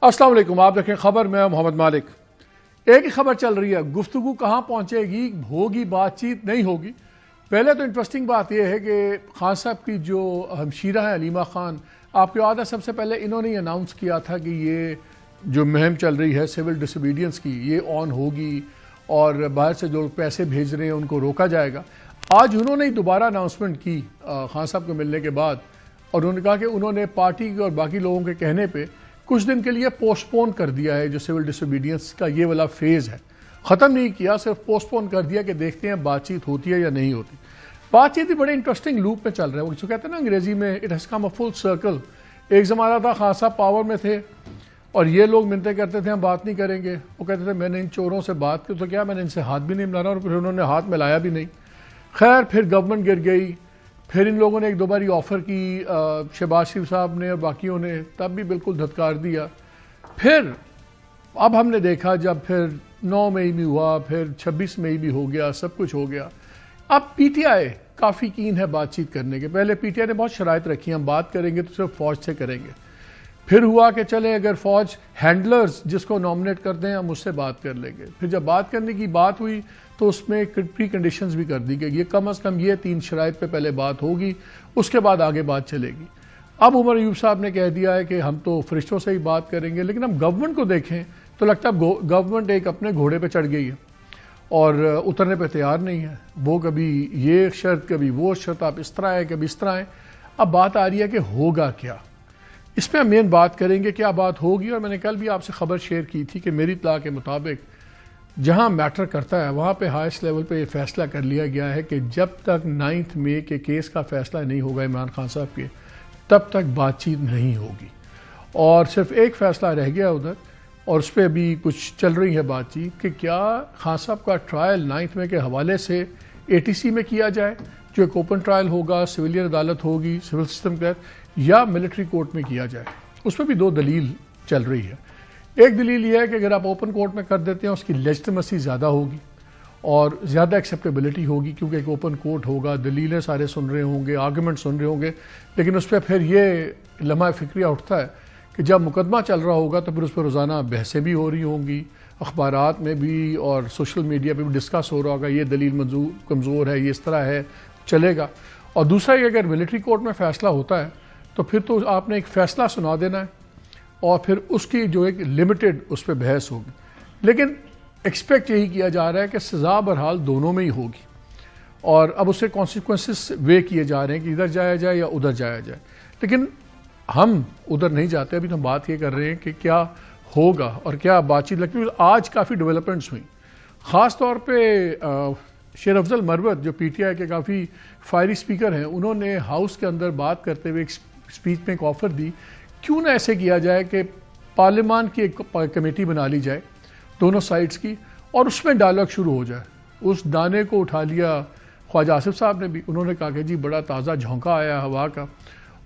السلام علیکم، آپ دیکھیں خبر میں محمد مالک۔ ایک ہی خبر چل رہی ہے، گفتگو کہاں پہنچے گی، ہوگی بات چیت نہیں ہوگی۔ پہلے تو انٹرسٹنگ بات یہ ہے کہ خان صاحب کی جو ہمشیرہ ہیں علیمہ خان، آپ کو یاد ہے سب سے پہلے انہوں نے اناؤنس کیا تھا کہ یہ جو مہم چل رہی ہے سول ڈس اوبیڈینس کی، یہ آن ہوگی اور باہر سے جو پیسے بھیج رہے ہیں ان کو روکا جائے گا۔ آج انہوں نے دوبارہ اناؤنسمنٹ کی خان صاحب کو ملنے کے بعد، اور انہوں نے کہا کہ انہوں نے پارٹی اور باقی لوگوں کے کہنے پہ کچھ دن کے لیے پوسٹ پون کر دیا ہے جو سول ڈس اوبیڈینس کا یہ والا فیز ہے، ختم نہیں کیا، صرف پوسٹ پون کر دیا کہ دیکھتے ہیں بات چیت ہوتی ہے یا نہیں ہوتی۔ بات چیت بھی بڑے انٹرسٹنگ لوپ میں چل رہا ہے، وہ جو کہتے ہیں نا انگریزی میں it has come a full circle. ایک زمانہ تھا خان صاحب پاور میں تھے اور یہ لوگ منتیں کرتے تھے ہم بات نہیں کریں گے، وہ کہتے تھے میں نے ان چوروں سے بات کی تو کیا میں نے ان سے ہاتھ بھی نہیں ملانا، اور پھر انہوں نے ہاتھ ملایا بھی نہیں۔ خیر پھر گورنمنٹ گر گئی، پھر ان لوگوں نے ایک دو باری آفر کی، شہباز شریف صاحب نے اور باقیوں نے، تب بھی بالکل دھتکار دیا۔ پھر اب ہم نے دیکھا جب پھر 9 مئی بھی ہوا، پھر 26 مئی بھی ہو گیا، سب کچھ ہو گیا۔ اب P T I coffee can ہے بات چیت کرنے کے۔ پہلے پی ٹی آئی نے بہت شرائط رکھی، ہم بات کریں گے تو صرف فوج سے کریں گے۔ پھر ہوا کہ چلے اگر فوج ہینڈلرز جس کو نامنیٹ کرتے ہیں ہم اس سے بات کر لیں گے۔ پھر جب بات کرنے کی بات ہوئی تو اس میں پری کنڈیشنز بھی کر دی کہ یہ کم از کم یہ 3 شرائط پہ پہلے بات ہوگی، اس کے بعد آگے بات چلے گی۔ اب عمر ایوب صاحب نے کہہ دیا ہے کہ ہم تو فرشتوں سے ہی بات کریں گے، لیکن ہم گورنمنٹ کو دیکھیں تو لگتا ہے گورنمنٹ ایک اپنے گھوڑے پہ چڑھ گئی ہے اور اترنے پہ تیار نہیں ہے۔ وہ کبھی یہ شرط کبھی وہ شرط، آپ اس طرح ہے کبھی اس طرح ہے۔ اب بات آ رہی ہے کہ ہوگا کیا، اس پہ ہم مین بات کریں گے، کیا بات ہوگی۔ اور میں نے کل بھی آپ سے خبر شیئر کی تھی کہ میری اطلاع کے مطابق جہاں میٹر کرتا ہے وہاں پہ ہائیسٹ لیول پہ یہ فیصلہ کر لیا گیا ہے کہ جب تک 9 مئی کے کیس کا فیصلہ نہیں ہوگا عمران خان صاحب کے، تب تک بات چیت نہیں ہوگی۔ اور صرف ایک فیصلہ رہ گیا ادھر، اور اس پہ بھی کچھ چل رہی ہے بات چیت کہ کیا خان صاحب کا ٹرائل 9 مئی کے حوالے سے اے ٹی سی میں کیا جائے، جو ایک اوپن ٹرائل ہوگا، سویلین عدالت ہوگی سول سسٹم کے تحت، یا ملٹری کورٹ میں کیا جائے۔ اس میں بھی 2 دلیل چل رہی ہے۔ ایک دلیل یہ ہے کہ اگر آپ اوپن کورٹ میں کر دیتے ہیں اس کی لیجٹیمیسی زیادہ ہوگی اور زیادہ ایکسیپٹیبلٹی ہوگی، کیونکہ ایک اوپن کورٹ ہوگا، دلیلیں سارے سن رہے ہوں گے، آرگومنٹ سن رہے ہوں گے۔ لیکن اس پہ پھر یہ لمحہ فکریہ اٹھتا ہے کہ جب مقدمہ چل رہا ہوگا تو پھر اس پہ روزانہ بحثیں بھی ہو رہی ہوں گی، اخبارات میں بھی اور سوشل میڈیا پہ بھی ڈسکس ہو رہا ہوگا، یہ دلیل کمزور ہے، یہ اس طرح ہے، چلے گا۔ اور دوسرا یہ اگر ملٹری کورٹ میں فیصلہ ہوتا ہے تو پھر تو آپ نے ایک فیصلہ سنا دینا ہے اور پھر اس کی جو ایک لمیٹڈ اس پہ بحث ہوگی۔ لیکن ایکسپیکٹ یہی کیا جا رہا ہے کہ سزا بہرحال دونوں میں ہی ہوگی، اور اب اسے کانسیکوینسز وے کیے جا رہے ہیں کہ ادھر جایا جائے یا ادھر جایا جائے۔ لیکن ہم ادھر نہیں جاتے، ابھی تو ہم بات یہ کر رہے ہیں کہ کیا ہوگا اور کیا بات چیت لگتی ہے۔ آج کافی ڈیولپمنٹس ہوئیں، خاص طور پہ شیر افضل مروت جو پی ٹی آئی کے کافی فائری اسپیکر ہیں، انہوں نے ہاؤس کے اندر بات کرتے ہوئے ایک اسپیچ میں ایک آفر دی، کیوں نہ ایسے کیا جائے کہ پارلیمان کی ایک کمیٹی بنا لی جائے دونوں سائڈز کی، اور اس میں ڈائلاگ شروع ہو جائے۔ اس دانے کو اٹھا لیا خواجہ آصف صاحب نے بھی، انہوں نے کہا کہ جی بڑا تازہ جھونکا آیا ہوا کا،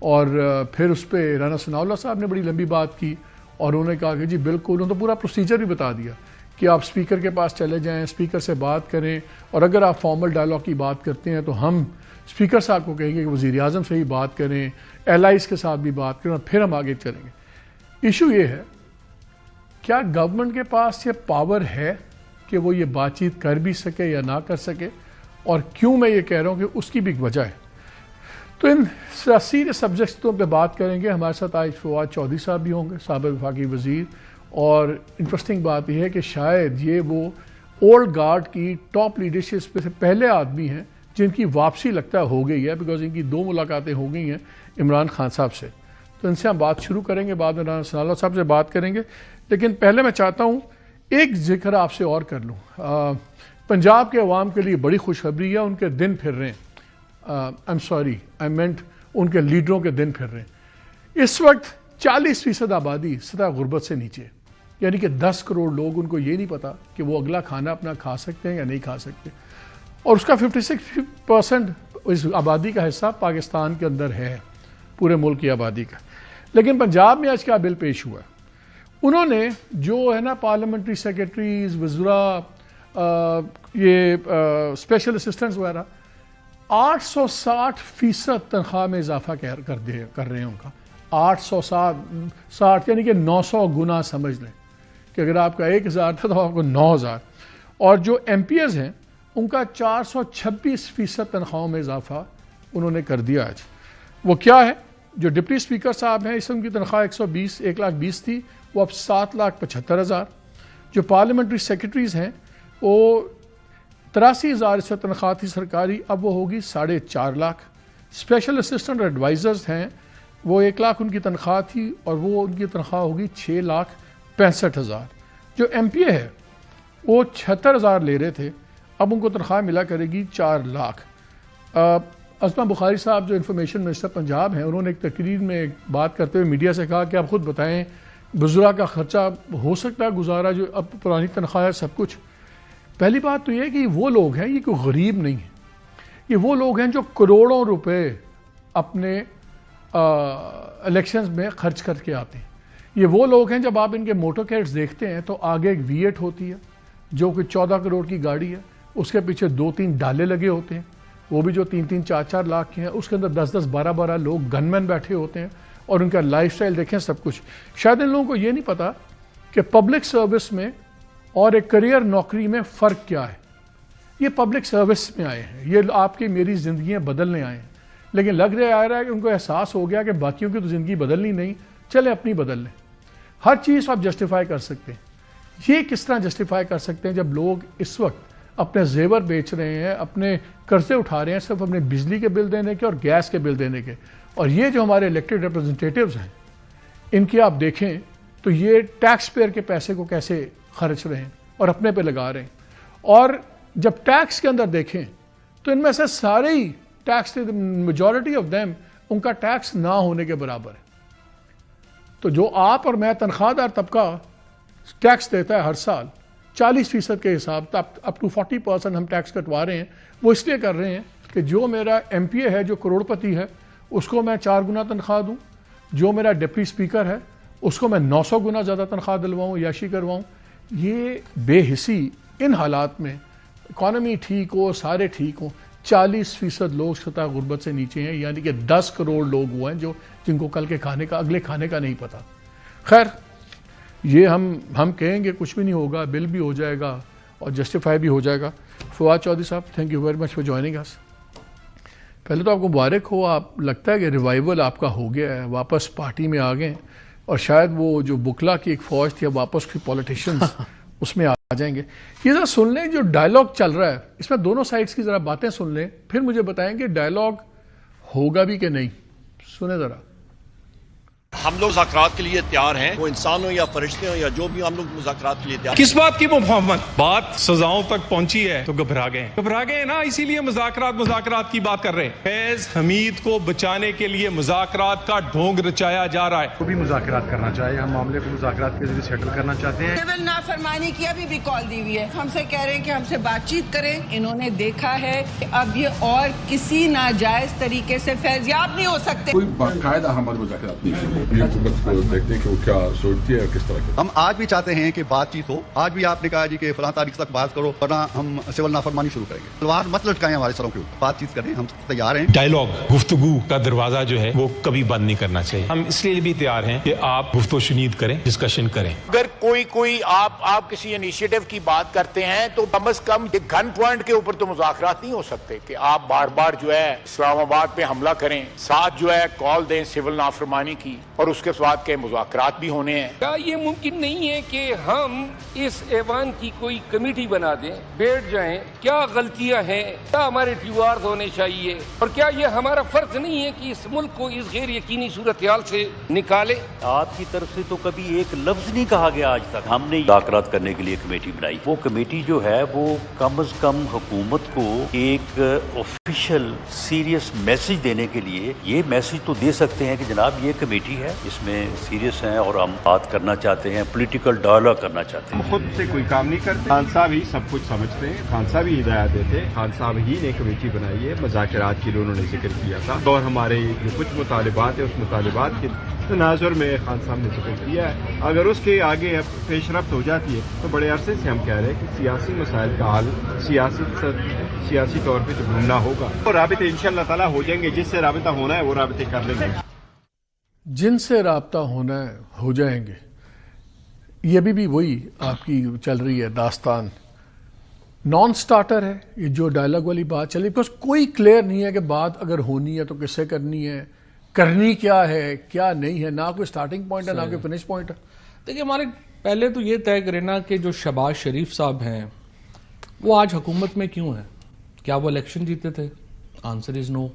اور پھر اس پہ رانا ثناء اللہ صاحب نے بڑی لمبی بات کی اور انہوں نے کہا کہ جی بالکل، انہوں نے تو پورا پروسیجر بھی بتا دیا کہ آپ اسپیکر کے پاس چلے جائیں، اسپیکر سے بات کریں، اور اگر آپ فارمل ڈائلاگ کی بات کرتے ہیں تو ہم اسپیکر صاحب کو کہیں گے کہ وزیر اعظم سے ہی بات کریں، ایلائز کے ساتھ بھی بات کریں، اور پھر ہم آگے چلیں گے۔ ایشو یہ ہے کیا گورنمنٹ کے پاس یہ پاور ہے کہ وہ یہ بات چیت کر بھی سکے یا نہ کر سکے، اور کیوں میں یہ کہہ رہا ہوں کہ اس کی بھی ایک وجہ ہے۔ تو ان سیریس سبجیکٹوں پہ بات کریں گے۔ ہمارے ساتھ آج فواد چودھری صاحب بھی ہوں گے، سابق وفاقی وزیر، اور انٹرسٹنگ بات یہ ہے کہ شاید یہ وہ اولڈ گارڈ کی ٹاپ لیڈرشپ پہ سے پہلے آدمی ہیں جن کی واپسی لگتا ہے ہو گئی ہے، بیکاز ان کی 2 ملاقاتیں ہو گئی ہیں عمران خان صاحب سے۔ تو ان سے ہم بات شروع کریں گے، بعد میں رانا ثناء اللہ صاحب سے بات کریں گے۔ لیکن پہلے میں چاہتا ہوں ایک ذکر آپ سے اور کر لوں۔ پنجاب کے عوام کے لیے بڑی خوشخبری ہے، ان کے دن پھر رہے ہیں۔ ان کے لیڈروں کے دن پھر رہے ہیں۔ اس وقت 40% آبادی سطح غربت سے نیچے، یعنی کہ 10 کروڑ لوگ، ان کو یہ نہیں پتا کہ وہ اگلا کھانا اپنا کھا سکتے ہیں یا نہیں کھا سکتے، اور اس کا 56% اس آبادی کا حصہ پاکستان کے اندر ہے، پورے ملک کی آبادی کا۔ لیکن پنجاب میں آج کیا بل پیش ہوا ہے، انہوں نے جو ہے نا پارلیمنٹری سیکرٹریز، وزراء، یہ اسپیشل اسسٹنٹس وغیرہ، 860% تنخواہ میں اضافہ کر رہے ہیں ان کا۔ 860 یعنی کہ 900 گنا سمجھ لیں کہ اگر آپ کا 1000 تھا تو آپ کو 9000. اور جو ایم پی ایز ہیں ان کا 426% تنخواہوں میں اضافہ انہوں نے کر دیا آج. وہ کیا ہے؟ جو ڈپٹی اسپیکر صاحب ہیں اس میں ان کی تنخواہ 1,20,000 تھی، وہ اب 7,75,000. جو پارلیمنٹری سیکرٹریز ہیں وہ 83,000 اس وقت تنخواہ تھی سرکاری، اب وہ ہوگی 4.5 لاکھ. اسپیشل اسسٹنٹ ایڈوائزرز ہیں وہ 1 لاکھ ان کی تنخواہ تھی اور وہ ان کی تنخواہ ہوگی 6,65,000. جو ایم پی اے ہے وہ 76,000 لے رہے تھے، اب ان کو تنخواہ ملا کرے گی 4 لاکھ. اسما بخاری صاحب جو انفارمیشن منسٹر پنجاب ہیں انہوں نے ایک تقریر میں ایک بات کرتے ہوئے میڈیا سے کہا کہ آپ خود بتائیں بزرگاں کا خرچہ ہو سکتا ہے گزارا جو اب پرانی تنخواہ ہے سب کچھ. پہلی بات تو یہ ہے کہ وہ لوگ ہیں، یہ کوئی غریب نہیں ہیں، یہ وہ لوگ ہیں جو کروڑوں روپے اپنے الیکشنز میں خرچ کر کے آتے ہیں. یہ وہ لوگ ہیں جب آپ ان کے موٹر کیٹس دیکھتے ہیں تو آگے ایک V8 ہوتی ہے جو کہ 14 کروڑ کی گاڑی ہے، اس کے پیچھے 2-3 ڈالے لگے ہوتے ہیں وہ بھی جو 3-3 4-4 لاکھ کے ہیں، اس کے اندر 10-10 12-12 لوگ گن مین بیٹھے ہوتے ہیں اور ان کا لائف سٹائل دیکھیں سب کچھ. شاید ان لوگوں کو یہ نہیں پتا کہ پبلک سروس میں اور ایک کریئر نوکری میں فرق کیا ہے. یہ پبلک سروس میں آئے ہیں، یہ آپ کی میری زندگیاں بدلنے آئے ہیں، لیکن لگ رہا ہے کہ ان کو احساس ہو گیا کہ باقیوں کی تو زندگی بدلنی نہیں، چلیں اپنی بدل لیں. ہر چیز آپ جسٹیفائی کر سکتے ہیں. یہ کس طرح جسٹیفائی کر سکتے ہیں جب لوگ اس وقت اپنے زیور بیچ رہے ہیں، اپنے قرضے اٹھا رہے ہیں صرف اپنے بجلی کے بل دینے کے اور گیس کے بل دینے کے. اور یہ جو ہمارے الیکٹڈ ریپرزنٹیٹیوز ہیں ان کی آپ دیکھیں تو یہ ٹیکس پیئر کے پیسے کو کیسے خرچ رہے ہیں اور اپنے پہ لگا رہے ہیں. اور جب ٹیکس کے اندر دیکھیں تو ان میں سے سارے ہی ٹیکس میجورٹی آف دیم ان کا ٹیکس نہ ہونے کے برابر ہے. تو جو آپ اور میں تنخواہ دار طبقہ ٹیکس دیتا ہے ہر سال 40% کے حساب اپ ٹو 40% ہم ٹیکس کٹوا رہے ہیں، وہ اس لیے کر رہے ہیں کہ جو میرا ایم پی اے ہے جو کروڑ پتی ہے اس کو میں 4 گنا تنخواہ دوں، جو میرا ڈپٹی اسپیکر ہے اس کو میں 900 گنا زیادہ تنخواہ دلواؤں، یاشی کرواؤں. یہ بے حسی ان حالات میں اکانومی ٹھیک ہو سارے ٹھیک ہوں 40% لوگ سطح غربت سے نیچے ہیں، یعنی کہ 10 کروڑ لوگ وہ ہیں جن کو کل کے کھانے کا اگلے کھانے کا نہیں پتا. خیر یہ ہم کہیں گے کچھ بھی نہیں ہوگا، بل بھی ہو جائے گا اور جسٹیفائی بھی ہو جائے گا. Fawad Chaudhry sahab thank you very much for joining us. پہلے تو آپ کو مبارک ہو، آپ لگتا ہے کہ ریوائول آپ کا ہو گیا ہے، واپس پارٹی میں آ گئے اور شاید وہ جو بکلا کی ایک فوج تھی اب واپس کی پولیٹیشنز اس میں آ جائیں گے. یہ ذرا سن لیں جو ڈائلاگ چل رہا ہے اس میں دونوں سائڈز کی ذرا باتیں سن لیں، پھر مجھے بتائیں کہ ڈائلاگ ہوگا بھی کہ نہیں. سنیں ذرا. ہم لوگ مذاکرات کے لیے تیار ہیں، وہ انسان ہو یا فرشتے ہو یا جو بھی، ہم لوگ مذاکرات کے لیے تیار ہیں. کس بات کی مفاہمت؟ بات سزاؤں تک پہنچی ہے تو گھبرا گئے نا، اسی لیے مذاکرات کی بات کر رہے ہیں. فیض حمید کو بچانے کے لیے مذاکرات کا ڈھونگ رچایا جا رہا ہے. وہ بھی مذاکرات کرنا چاہیے، ہم معاملے کو مذاکرات کے ذریعے سیٹل کرنا چاہتے ہیں. سول نافرمانی کی ابھی بھی کال دی ہوئی ہے، ہم سے کہہ رہے ہیں کہ ہم سے بات چیت کریں. انہوں نے دیکھا ہے کہ اب یہ اور کسی ناجائز طریقے سے فیضیاب نہیں ہو سکتے. کوئی باقاعدہ ہماری مذاکرات نہیں، دیکھتے ہیں کہ وہ کیا سوچتی ہے اور کس طرح کی. ہم آج بھی چاہتے ہیں کہ بات چیت ہو. آج بھی آپ نے کہا جی کہ فلاں تاریخ تک بات کرو ورنہ ہم سول نافرمانی شروع کریں گے. تلوار مت لٹکائیں ہمارے سروں کے اوپر، بات چیت کریں، ہم تیار ہیں. ڈائلاگ گفتگو کا دروازہ جو ہے وہ کبھی بند نہیں کرنا چاہیے. ہم اس لیے بھی تیار ہیں کہ آپ گفت و شنید کریں، ڈسکشن کریں. اگر کوئی آپ کسی انیشیٹو کی بات کرتے ہیں تو کم از کم ایک گن پوائنٹ کے اوپر تو مذاکرات نہیں ہو سکتے کہ آپ بار بار جو ہے اسلام آباد پہ حملہ کریں، ساتھ جو ہے کال دیں سول نافرمانی کی اور اس کے بعد کے مذاکرات بھی ہونے ہیں. کیا یہ ممکن نہیں ہے کہ ہم اس ایوان کی کوئی کمیٹی بنا دیں، بیٹھ جائیں، کیا غلطیاں ہیں، کیا ہمارے ٹیوارز ہونے چاہیے، اور کیا یہ ہمارا فرض نہیں ہے کہ اس ملک کو اس غیر یقینی صورتحال سے نکالے. آپ کی طرف سے تو کبھی ایک لفظ نہیں کہا گیا آج تک. ہم نے مذاکرات کرنے کے لیے کمیٹی بنائی. وہ کمیٹی جو ہے وہ کم از کم حکومت کو ایک آفیشیل سیریس میسج دینے کے لیے یہ میسج تو دے سکتے ہیں کہ جناب یہ کمیٹی ہے، اس میں سیریس ہیں اور ہم بات کرنا چاہتے ہیں، پولیٹیکل ڈائلاگ کرنا چاہتے ہیں. ہم خود سے کوئی کام نہیں کرتے. خان صاحب ہی سب کچھ سمجھتے ہیں، خان صاحب ہی ہدایت دیتے. خان صاحب ہی نے کمیٹی بنائی ہے، مذاکرات کے لیے انہوں نے ذکر کیا تھا اور ہمارے جو کچھ مطالبات ہیں اس مطالبات کے تناظر میں خان صاحب نے ذکر کیا ہے. اگر اس کے آگے پیش رفت ہو جاتی ہے تو بڑے عرصے سے ہم کہہ رہے ہیں کہ سیاسی مسائل کا حل سیاسی طور پہ ڈھونڈنا ہوگا اور رابطے انشاءاللہ تعالیٰ ہو جائیں گے. جس سے رابطہ ہونا ہے وہ رابطے کر لیں گے. جن سے رابطہ ہونا ہے ہو جائیں گے. یہ بھی وہی آپ کی چل رہی ہے داستان, نان سٹارٹر ہے یہ جو ڈائلاگ والی بات چلی, بیکاز کوئی کلیئر نہیں ہے کہ بات اگر ہونی ہے تو کس سے کرنی ہے, کرنی کیا ہے کیا نہیں ہے, نہ کوئی سٹارٹنگ پوائنٹ ہے نہ کوئی فنش پوائنٹ ہے. دیکھیے ہمارے پہلے تو یہ طے کرے نا کہ جو شہباز شریف صاحب ہیں وہ آج حکومت میں کیوں ہیں. کیا وہ الیکشن جیتے تھے؟ آنسر از نو.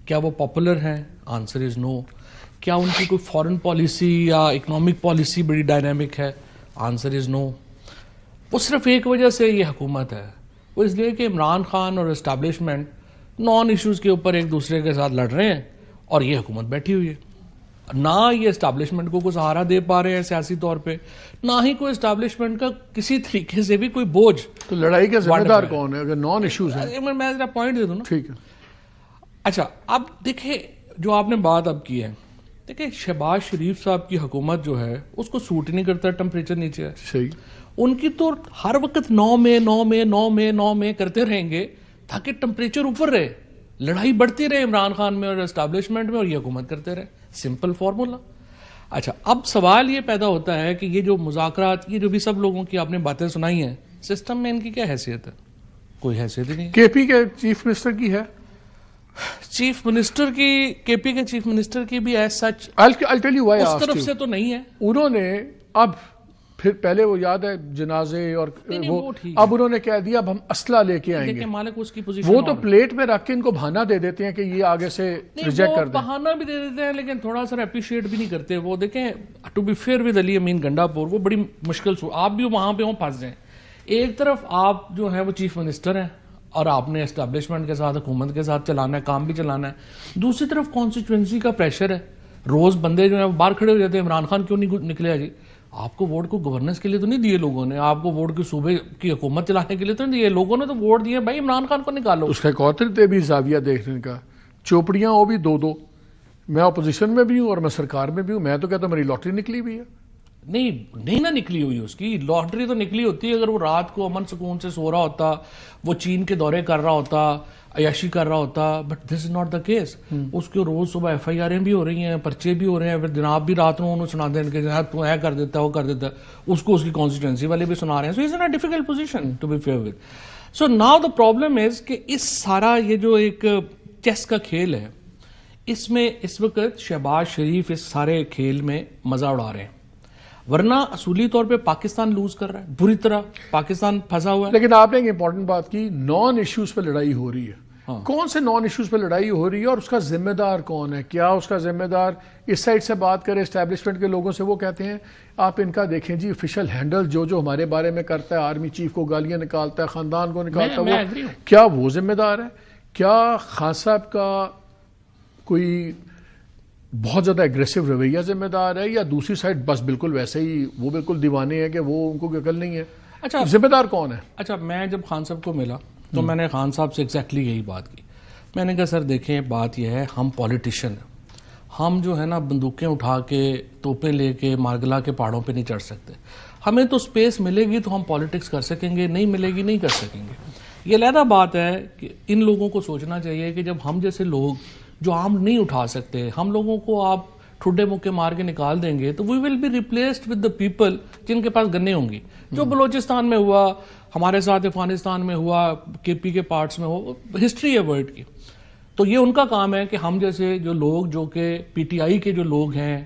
کیا وہ پاپولر ہیں؟ آنسر از نو. کیا ان کی کوئی فارن پالیسی یا اکنامک پالیسی بڑی ڈائنامک ہے؟ آنسر از نو. وہ صرف ایک وجہ سے یہ حکومت ہے, وہ اس لیے کہ عمران خان اور اسٹیبلشمنٹ نان ایشوز کے اوپر ایک دوسرے کے ساتھ لڑ رہے ہیں اور یہ حکومت بیٹھی ہوئی ہے. نہ یہ اسٹیبلشمنٹ کو کوئی سہارا دے پا رہے ہیں سیاسی طور پہ, نہ ہی کوئی اسٹیبلشمنٹ کا کسی طریقے سے بھی کوئی بوجھ. تو لڑائی کا ذمہ دار کون ہے اگر نان ایشوز ہیں؟ میں ذرا پوائنٹ دے دوں نا. ٹھیک ہے. اچھا اب دیکھیں جو آپ نے بات اب کی ہے, دیکھیں شہباز شریف صاحب کی حکومت جو ہے اس کو سوٹ ہی نہیں کرتا ٹمپریچر نیچے ہے. صحیح. ان کی تو ہر وقت 9 میں کرتے رہیں گے تاکہ ٹمپریچر اوپر رہے, لڑائی بڑھتی رہے عمران خان میں اور اسٹیبلشمنٹ میں, اور یہ حکومت کرتے رہے. Simple formula. اچھا اب سوال یہ پیدا ہوتا ہے کہ یہ جو مذاکرات, یہ جو بھی سب لوگوں کی آپ نے باتیں سنائی ہیں, سسٹم میں ان کی کیا حیثیت ہے؟ کوئی حیثیت ہی نہیں. کے پی کے چیف منسٹر کی ہے, چیف منسٹر کی, کے پی کے چیف منسٹر کی بھی as such I'll tell you why I اس asked طرف you. سے تو نہیں ہے. انہوں نے اب پھر پہلے وہ یاد ہے جنازے اور وہ اب انہوں نے کہہ دیا اب ہم اسلحہ لے کے آئیں گے. مالک اس کی پوزیشن وہ تو پلیٹ میں رکھ کے ان کو بہانہ دے دیتے ہیں کہ یہ آگے سے ریجیکٹ کر دیں. بہانہ بھی دے دیتے ہیں لیکن تھوڑا سا اپریشیٹ بھی نہیں کرتے. وہ دیکھیں ٹو بی فیئر ود علی امین گنڈا پور, وہ بڑی مشکل آپ بھی وہاں پہ پھنس جائیں. ایک طرف آپ جو ہیں وہ چیف منسٹر ہیں اور آپ نے اسٹیبلشمنٹ کے ساتھ حکومت کے ساتھ چلانا ہے, کام بھی چلانا ہے. دوسری طرف کانسٹیچوئنسی کا پریشر ہے, روز بندے جو ہیں باہر کھڑے ہو جاتے ہیں عمران خان کیوں نہیں نکلے. جی آپ کو ووٹ کو گورننس کے لیے تو نہیں دیے لوگوں نے, آپ کو ووٹ کی صوبے کی حکومت چلانے کے لیے تو نہیں دیے لوگوں نے, تو ووٹ دیے بھائی عمران خان کو نکالو. اس کا ایک اور طریقہ بھی زاویہ دیکھنے کا, چوپڑیاں وہ بھی دو. میں اپوزیشن میں بھی ہوں اور میں سرکار میں بھی ہوں, میں تو کہتا ہوں میری لاٹری نکلی ہوئی ہے. نہیں نہ نکلی ہوئی, اس کی لاٹری تو نکلی ہوتی ہے اگر وہ رات کو امن سکون سے سو رہا ہوتا, وہ چین کے دورے کر رہا ہوتا, عیاشی کر رہا ہوتا. But this is not the case. اس کے روز صبح ایف آئی آریں بھی ہو رہی ہیں, پرچے بھی ہو رہے ہیں, پھر جناب بھی رات میں انہوں سنا دیں کہ تو ہے کر دیتا ہے, وہ کر دیتا ہے, اس کو اس کی کانسٹیٹوئنسی والے بھی سنا رہے ہیں. So is in a difficult position to be fair with. So now the problem is کہ اس سارا یہ جو ایک چیس کا کھیل ہے, اس میں اس وقت شہباز شریف اس سارے کھیل میں مزہ اڑا رہے ہیں, ورنہ اصولی طور پہ پاکستان لوز کر رہا ہے بری طرح, پاکستان پھنسا ہوا ہے. لیکن آپ نے ایک امپورٹنٹ بات کی, نان ایشوز پہ لڑائی ہو رہی ہے. کون سے نان ایشوز پہ لڑائی ہو رہی ہے اور اس کا ذمہ دار کون ہے؟ کیا اس کا ذمہ دار اس سائڈ سے بات کرے اسٹیبلشمنٹ کے لوگوں سے, وہ کہتے ہیں آپ ان کا دیکھیں جی آفیشیل ہینڈل جو ہمارے بارے میں کرتا ہے, آرمی چیف کو گالیاں نکالتا ہے, خاندان کو نکالتا ہے, وہ کیا وہ ذمہ دار ہے؟ کیا خان صاحب کا کوئی بہت زیادہ ایگریسو رویہ ذمہ دار ہے, یا دوسری سائڈ بس بالکل ویسے ہی وہ بالکل دیوانے ہیں کہ وہ ان کو عقل نہیں ہے؟ اچھا ذمہ دار کون ہے؟ اچھا میں جب خان صاحب کو ملا تو میں نے خان صاحب سے ایگزیکٹلی یہی بات کی. میں نے کہا سر دیکھیں بات یہ ہے, ہم پولیٹیشین ہیں, ہم جو ہے نا بندوقیں اٹھا کے توپیں لے کے مارگلا کے پہاڑوں پہ نہیں چڑھ سکتے. ہمیں تو سپیس ملے گی تو ہم پولیٹکس کر سکیں گے, نہیں ملے گی نہیں کر سکیں گے. یہ علیحدہ بات ہے کہ ان لوگوں کو سوچنا چاہیے کہ جب ہم جیسے لوگ جو عام نہیں اٹھا سکتے, ہم لوگوں کو آپ ٹھڈے مکے مار کے نکال دیں گے تو we will be replaced with the people جن کے پاس گنے ہوں گی. جو بلوچستان میں ہوا, ہمارے ساتھ افغانستان میں ہوا, کے پی کے پارٹس میں ہو, ہسٹری ہے ورلڈ کی. تو یہ ان کا کام ہے کہ ہم جیسے جو لوگ جو کہ پی ٹی آئی کے جو لوگ ہیں,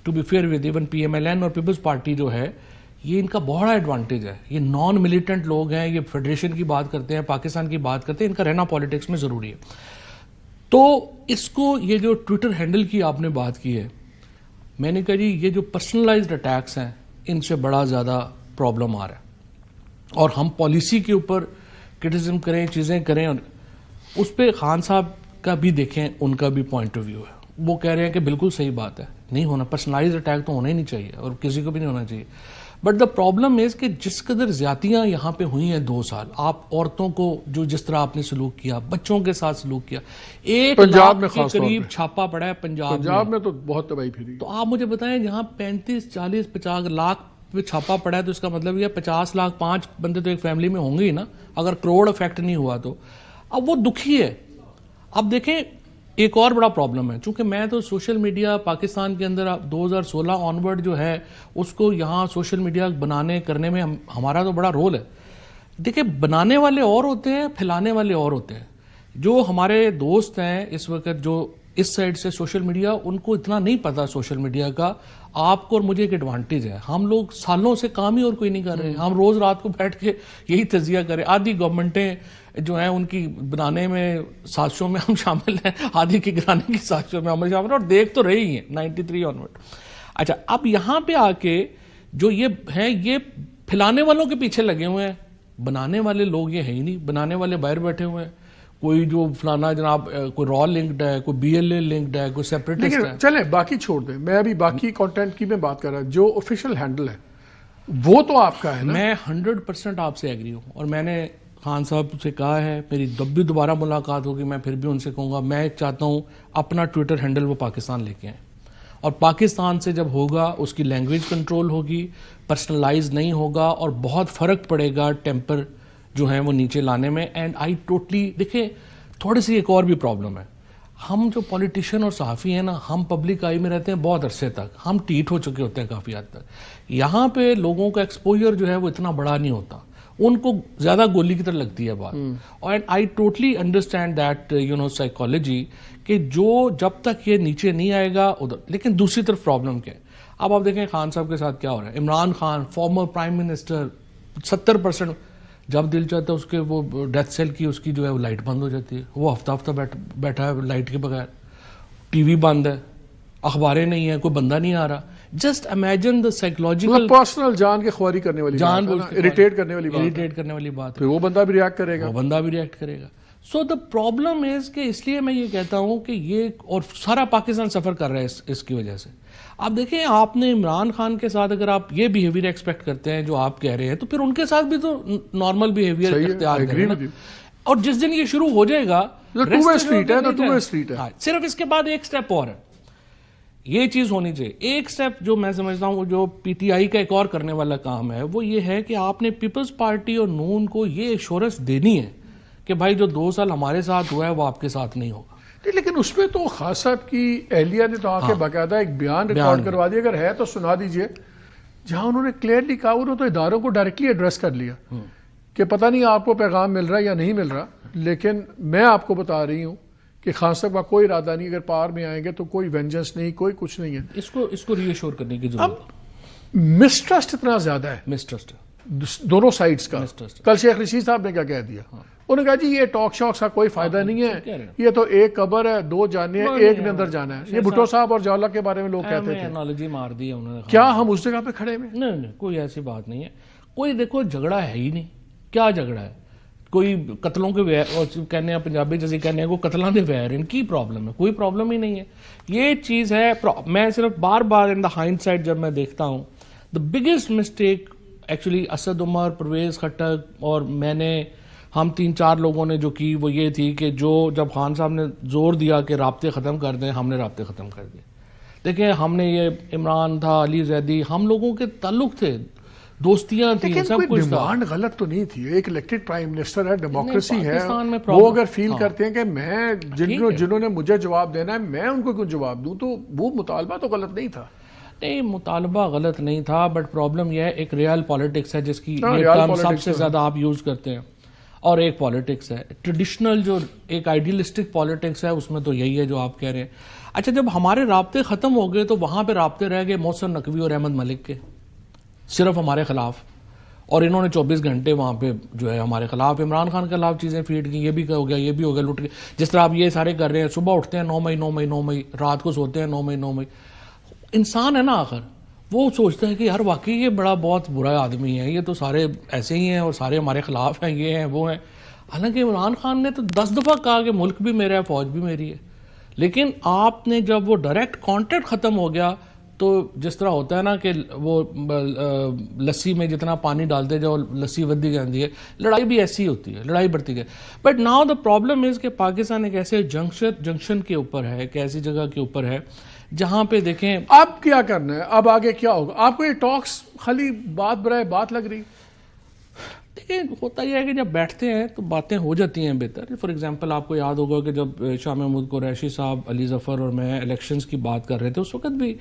to be fair with even P M L N اور پیپلز پارٹی جو ہے, یہ ان کا بڑا ایڈوانٹیج ہے. یہ نان ملیٹنٹ لوگ ہیں, یہ فیڈریشن کی بات کرتے ہیں, پاکستان کی بات کرتے ہیں, ان کا رہنا پالیٹکس میں ضروری ہے. تو اس کو یہ جو ٹویٹر ہینڈل کی آپ نے بات کی ہے, میں نے کہا جی یہ جو پرسنلائزڈ اٹیکس ہیں ان سے بڑا زیادہ پرابلم آ رہا ہے. اور ہم پالیسی کے اوپر کرٹیسزم کریں, چیزیں کریں, اور اس پہ خان صاحب کا بھی دیکھیں, ان کا بھی پوائنٹ آف ویو ہے. وہ کہہ رہے ہیں کہ بالکل صحیح بات ہے, نہیں ہونا, پرسنلائزڈ اٹیک تو ہونا ہی نہیں چاہیے اور کسی کو بھی نہیں ہونا چاہیے. بٹ دا پرابلم از کہ جس قدر زیادتیاں یہاں پہ ہوئی ہیں 2 سال, آپ عورتوں کو جو جس طرح آپ نے سلوک کیا, بچوں کے ساتھ سلوک کیا, 1 لاکھ کے قریب چھاپا پڑا ہے پنجاب میں تو بہت تباہی پھری. تو آپ مجھے بتائیں جہاں 35, 40, 50 لاکھ پہ چھاپا پڑا ہے تو اس کا مطلب یہ 50 لاکھ 5 بندے تو ایک فیملی میں ہوں گے ہی نا, اگر کروڑ افیکٹ نہیں ہوا تو. اب وہ دکھی ہے. اب دیکھیں ایک اور بڑا پرابلم ہے، چونکہ میں تو سوشل میڈیا پاکستان کے اندر 2016 آنورڈ جو ہے اس کو یہاں سوشل میڈیا بنانے کرنے میں ہمارا تو بڑا رول ہے. دیکھیں بنانے والے اور ہوتے ہیں، پھیلانے والے اور ہوتے ہیں. جو ہمارے دوست ہیں اس وقت جو اس سائڈ سے سوشل میڈیا، ان کو اتنا نہیں پتا سوشل میڈیا کا. آپ کو اور مجھے ایک ایڈوانٹیج ہے، ہم لوگ سالوں سے کام ہی اور کوئی نہیں کر رہے. ہم روز رات کو بیٹھ کے یہی تجزیہ کریں. آدھی گورنمنٹیں جو ہیں ان کی بنانے میں سازشوں میں ہم شامل ہیں، آدھی کی گرانے کی سازشوں میں ہم شامل ہیں، اور دیکھ تو رہی ہیں 93 آنورڈ. اچھا اب یہاں پہ آ کے جو یہ ہیں یہ پھیلانے والوں کے پیچھے لگے ہوئے ہیں. بنانے والے لوگ یہ ہیں ہی نہیں. بنانے والے باہر بیٹھے ہوئے ہیں. کوئی جو فلانا جناب کوئی را لنکڈ ہے، کوئی بی ایل اے لنکڈ ہے، کوئی سیپریٹسٹ ہے. چلیں باقی چھوڑ دیں، میں ابھی باقی کانٹینٹ کی میں بات کر رہا ہوں. جو آفیشیل ہینڈل ہے وہ تو آپ کا ہے نا. میں 100% آپ سے ایگری ہوں، اور میں نے خان صاحب سے کہا ہے، میری جب بھی دوبارہ ملاقات ہوگی میں پھر بھی ان سے کہوں گا، میں چاہتا ہوں اپنا ٹویٹر ہینڈل وہ پاکستان لے کے آئیں. اور پاکستان سے جب ہوگا اس کی لینگویج کنٹرول ہوگی، پرسنلائز نہیں ہوگا، اور بہت فرق پڑے گا ٹیمپر جو ہیں وہ نیچے لانے میں. اینڈ آئی ٹوٹلی دیکھیں تھوڑی سی ایک اور بھی پرابلم ہے. ہم جو پولیٹیشین اور صحافی ہیں نا، ہم پبلک آئی میں رہتے ہیں بہت عرصے تک، ہم ٹیٹ ہو چکے ہوتے ہیں کافی حد تک. یہاں پہ لوگوں کا ایکسپوجر جو ہے وہ اتنا بڑا نہیں ہوتا، ان کو زیادہ گولی کی طرح لگتی ہے بات. اور I totally understand that psychology کہ جو جب تک یہ نیچے نہیں آئے گا ادھر. لیکن دوسری طرف پرابلم کیا ہے، اب آپ دیکھیں خان صاحب کے ساتھ کیا ہو رہا ہے. Imran Khan former prime minister 70% جب دل چاہتا ہے اس کے وہ ڈیتھ سیل کی اس کی جو ہے وہ لائٹ بند ہو جاتی ہے. وہ ہفتہ ہفتہ بیٹھا ہے لائٹ کے بغیر. ٹی وی بند ہے، اخباریں نہیں ہیں، کوئی بندہ نہیں آ رہا. Just imagine the psychological personal جان کے خواری کرنے والی جان اریٹیٹ کرنے والی بات. وہ بندہ بھی ریئیکٹ کرے گا، وہ بندہ بھی ریئیکٹ کرے گا. سو دا پرابلم از کہ اس لیے میں یہ کہتا ہوں کہ یہ اور سارا پاکستان سفر کر رہا ہے اس کی وجہ سے. آپ دیکھیں آپ نے عمران خان کے ساتھ اگر آپ یہ بیہیویئر ایکسپیکٹ کرتے ہیں جو آپ کہہ رہے ہیں، تو پھر ان کے ساتھ بھی تو نارمل بیہیویئر اختیار کریں. اور جس دن یہ شروع ہو جائے گا صرف اس کے بعد ایک سٹیپ اور ہے. یہ چیز ہونی چاہیے. ایک سٹیپ جو میں سمجھتا ہوں جو پی ٹی آئی کا ایک اور کرنے والا کام ہے وہ یہ ہے کہ آپ نے پیپلز پارٹی اور نون کو یہ ایشورنس دینی ہے کہ بھائی جو 2 سال ہمارے ساتھ ہوا ہے وہ آپ کے ساتھ نہیں ہوگا. لیکن اس پہ تو خان صاحب کی اہلیہ نے تو آ کے باقاعدہ ایک بیان ریکارڈ کروا دیا. اگر ہے تو سنا دیجئے، جہاں انہوں نے کلیئرلی کہا، انہوں نے تو اداروں کو ڈائریکٹلی ایڈریس کر لیا کہ پتہ نہیں آپ کو پیغام مل رہا ہے یا نہیں مل رہا، لیکن میں آپ کو بتا رہی ہوں کہ خان صاحب کا کوئی ارادہ نہیں. اگر پار میں آئیں گے تو کوئی وینجنس نہیں، کوئی کچھ نہیں ہے. اس کو ری ایشور کرنے کی ضرورت. اب مسٹرسٹ اتنا زیادہ ہے، مسٹرسٹ دونوں سائڈز کا. کل شیخ رشید صاحب نے کیا کہہ دیا، انہوں نے کہا جی یہ ٹاک شاک کا کوئی فائدہ نہیں ہے، یہ تو ایک قبر ہے، 2 جانے ہیں، ایک نے اندر جانا ہے. یہ بھٹو صاحب اور جاولا کے بارے میں لوگ کہتے تھے. انالوجی مار دی انہوں نے. کیا ہم اس جگہ پہ کھڑے ہیں؟ نہیں کوئی ایسی بات نہیں ہے. کوئی دیکھو جھگڑا ہے ہی نہیں. کیا جھگڑا ہے؟ کوئی قتلوں کے کہنے ہیں پنجابی جیسے کہنے ہیں وہ قتلوں کے ویر، ان کی پرابلم ہے. کوئی پرابلم ہی نہیں ہے. یہ چیز ہے. میں صرف بار بار ان دا ہائنڈ سائڈ جب میں دیکھتا ہوں، the biggest mistake actually Asad Umar, Pervez Khattak اور میں نے، ہم 3-4 لوگوں نے جو کی وہ یہ تھی کہ جب خان صاحب نے زور دیا کہ رابطے ختم کر دیں، ہم نے رابطے ختم کر دیے. دیکھیں ہم نے یہ عمران تھا، علی زیدی، ہم لوگوں کے تعلق تھے، دوستیاں تھیں، سب کچھ تھا. ڈیمانڈ غلط تو نہیں تھی. ایک الیکٹڈ پرائم منسٹر ہے، ڈیموکریسی ہے. وہ اگر فیل کرتے ہیں کہ میں جنہوں نے مجھے جواب دینا ہے میں ان کو کیوں جواب دوں، تو وہ مطالبہ تو غلط نہیں تھا. نہیں مطالبہ غلط نہیں تھا، بٹ پرابلم یہ ہے ایک ریئل پالیٹکس ہے جس کی یہ ٹرم سب سے زیادہ آپ یوز کرتے ہیں، اور ایک پالیٹکس ہے ٹریڈیشنل جو ایک آئیڈیلسٹک پالیٹکس ہے، اس میں تو یہی ہے جو آپ کہہ رہے ہیں. اچھا جب ہمارے رابطے ختم ہو گئے تو وہاں پہ رابطے رہ گئے محسن نقوی اور احمد ملک کے، صرف ہمارے خلاف. اور انہوں نے 24 گھنٹے وہاں پہ جو ہے ہمارے خلاف، عمران خان کے خلاف چیزیں فیڈ کی. یہ بھی ہو گیا، یہ بھی ہو گیا، لٹ گئے. جس طرح آپ یہ سارے کر رہے ہیں، صبح اٹھتے ہیں 9 مئی 9 مئی 9 مئی، رات کو سوتے ہیں 9 مئی 9 مئی. انسان ہے نا آخر، وہ سوچتا ہے کہ یار واقعی یہ بڑا بہت برا آدمی ہے، یہ تو سارے ایسے ہی ہیں اور سارے ہمارے خلاف ہیں، یہ ہیں وہ ہیں. حالانکہ عمران خان نے تو 10 دفعہ کہا کہ ملک بھی میرا ہے، فوج بھی میری ہے. لیکن آپ نے جب وہ ڈائریکٹ کانٹیکٹ ختم ہو گیا تو جس طرح ہوتا ہے نا کہ وہ لسی میں جتنا پانی ڈالتے جاؤ لسی ودی جاتی ہے، لڑائی بھی ایسی ہوتی ہے، لڑائی بڑھتی ہے. But now the problem is کہ پاکستان ایک ایسے جنکشن کے اوپر ہے، ایک ایسی جگہ کے اوپر ہے جہاں پہ دیکھیں اب کیا کرنا ہے، اب آگے کیا ہوگا. آپ کو یہ ٹاکس خالی بات برائے بات لگ رہی؟ دیکھیں ہوتا یہ ہے کہ جب بیٹھتے ہیں تو باتیں ہو جاتی ہیں بہتر. فار ایگزامپل آپ کو یاد ہوگا کہ جب شاہ محمود قریشی صاحب, علی ظفر اور میں الیکشنز کی بات کر رہے تھے, اس وقت بھی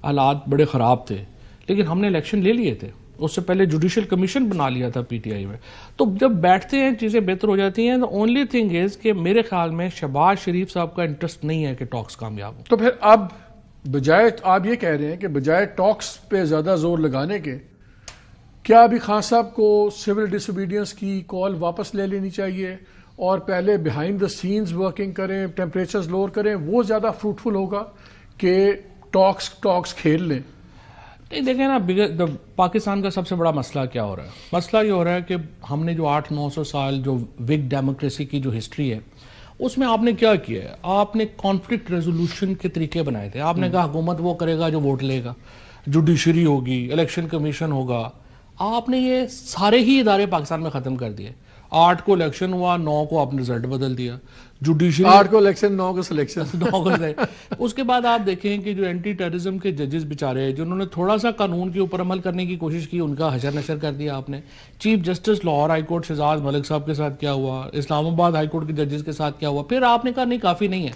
حالات بڑے خراب تھے, لیکن ہم نے الیکشن لے لیے تھے. اس سے پہلے جوڈیشل کمیشن بنا لیا تھا پی ٹی آئی میں. تو جب بیٹھتے ہیں چیزیں بہتر ہو جاتی ہیں. اونلی تھنگ از کہ میرے خیال میں شہباز شریف صاحب کا انٹرسٹ نہیں ہے کہ ٹاکس کامیاب ہوں. تو پھر اب بجائے آپ یہ کہہ رہے ہیں کہ بجائے ٹاکس پہ زیادہ زور لگانے کے, کیا ابھی خان صاحب کو سول ڈس اوبیڈینس کی کال واپس لے لینی چاہیے اور پہلے بیہائنڈ دا سینز ورکنگ کریں, ٹیمپریچرز لوور کریں, وہ زیادہ فروٹفل ہوگا کہ ٹاکس کھیل لیں؟ نہیں دیکھیں نا, پاکستان کا سب سے بڑا مسئلہ کیا ہو رہا ہے؟ مسئلہ یہ ہو رہا ہے کہ ہم نے جو 800-900 سال جو وگ ڈیموکریسی کی جو ہسٹری ہے, اس میں آپ نے کیا کیا ہے؟ آپ نے کانفلکٹ ریزولوشن کے طریقے بنائے تھے. آپ نے کہا حکومت وہ کرے گا جو ووٹ لے گا, جوڈیشری ہوگی, الیکشن کمیشن ہوگا. آپ نے یہ سارے ہی ادارے پاکستان میں ختم کر دیے. 8 کو الیکشن ہوا, 9 کو آپ نے رزلٹ بدل دیا. جوڈیشری 8 کو الیکشن, 9 کو سلیکشن. اس کے بعد آپ دیکھیں کہ جو اینٹی ٹیررزم کے ججز بیچارے جنہوں نے تھوڑا سا قانون کے اوپر عمل کرنے کی کوشش کی, ان کا حشر نشر کر دیا آپ نے. Chief justice Lahore high court Shahzad Malik sahab کے ساتھ کیا ہوا, اسلام آباد ہائی کورٹ کے ججز کے ساتھ کیا ہوا. پھر آپ نے کہا نہیں کافی نہیں ہے,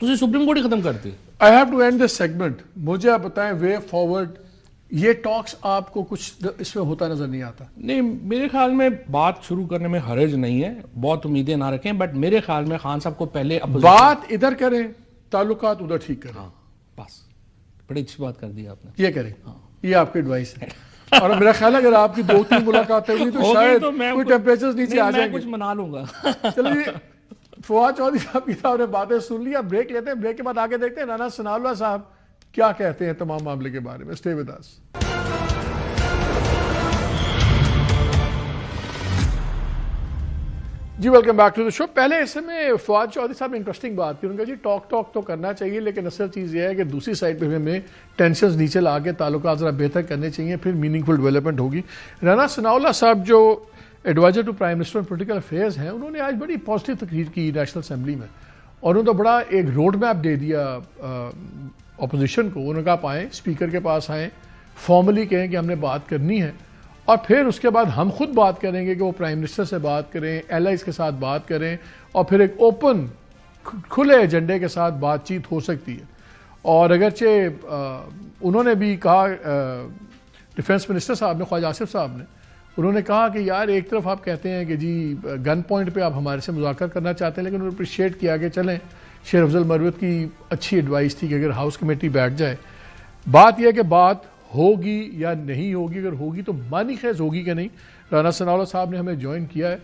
تو سپریم کورٹ ہی ختم کرتی. I have to end this segment. مجھے آپ بتائیں وے فارورڈ, یہ ٹاکس آپ کو کچھ اس میں ہوتا نظر نہیں آتا؟ نہیں, میرے خیال میں بات شروع کرنے میں حرج نہیں ہے, بہت امیدیں نہ رکھیں, بٹ میرے خیال میں خان صاحب کو پہلے بات ادھر کریں, تعلقات ادھر ٹھیک کریں. بس بڑی اچھی بات کر دی آپ نے. یہ کریں, یہ آپ کی ایڈوائس ہے. اور میرا خیال ہے اگر آپ کی 2-3 ملاقاتیں ہوئی تو شاید کوئی ٹیمپریچر نیچے آ جائیں گے. کچھ منا لوں گا. چلیے, فواد چودھری صاحب کی صاحب نے باتیں سن لی, اب بریک لیتے ہیں. بریک کے بعد آگے دیکھتے ہیں رانا ثناء اللہ صاحب کیا کہتے ہیں تمام معاملے کے بارے میں. Stay with us. جی welcome back to the show. پہلے اس میں فواد چودھری صاحب نے انٹرسٹنگ بات کی. انہوں نے کہا جی ٹاک تو کرنا چاہیے, لیکن اصل چیز یہ ہے کہ دوسری سائڈ پہ ہمیں ٹینشنز نیچے لا کے تعلقات ذرا بہتر کرنے چاہیے, پھر میننگ فل ڈیولپمنٹ ہوگی. رانا ثناء اللہ صاحب جو adviser to prime minister political affairs ہیں, انہوں نے آج بڑی پازیٹیو تقریر کی نیشنل اسمبلی میں, اور انہوں نے تو بڑا ایک روڈ میپ دے دیا اپوزیشن کو. انہوں نے کہا آپ آئیں, اسپیکر کے پاس آئیں, فارملی کہیں کہ ہم نے بات کرنی ہے, اور پھر اس کے بعد ہم خود بات کریں گے کہ وہ پرائم منسٹر سے بات کریں, ایل آئیز کے ساتھ بات کریں, اور پھر ایک اوپن کھلے ایجنڈے کے ساتھ بات چیت ہو سکتی ہے. اور اگرچہ انہوں نے بھی کہا, ڈیفنس منسٹر صاحب نے, خواجہ آصف صاحب نے, انہوں نے کہا کہ یار ایک طرف آپ کہتے ہیں کہ جی گن پوائنٹ پہ آپ ہمارے سے مذاکرہ کرنا چاہتے ہیں, لیکن انہوں نے اپریشیٹ کیا کہ چلیں شیر افضل مروت کی اچھی ایڈوائس تھی کہ اگر ہاؤس کمیٹی بیٹھ جائے, بات یہ ہے کہ بات ہوگی یا نہیں ہوگی, اگر ہوگی تو معنی خیز ہوگی کہ نہیں. رانا ثناء اللہ صاحب نے ہمیں جوائن کیا ہے.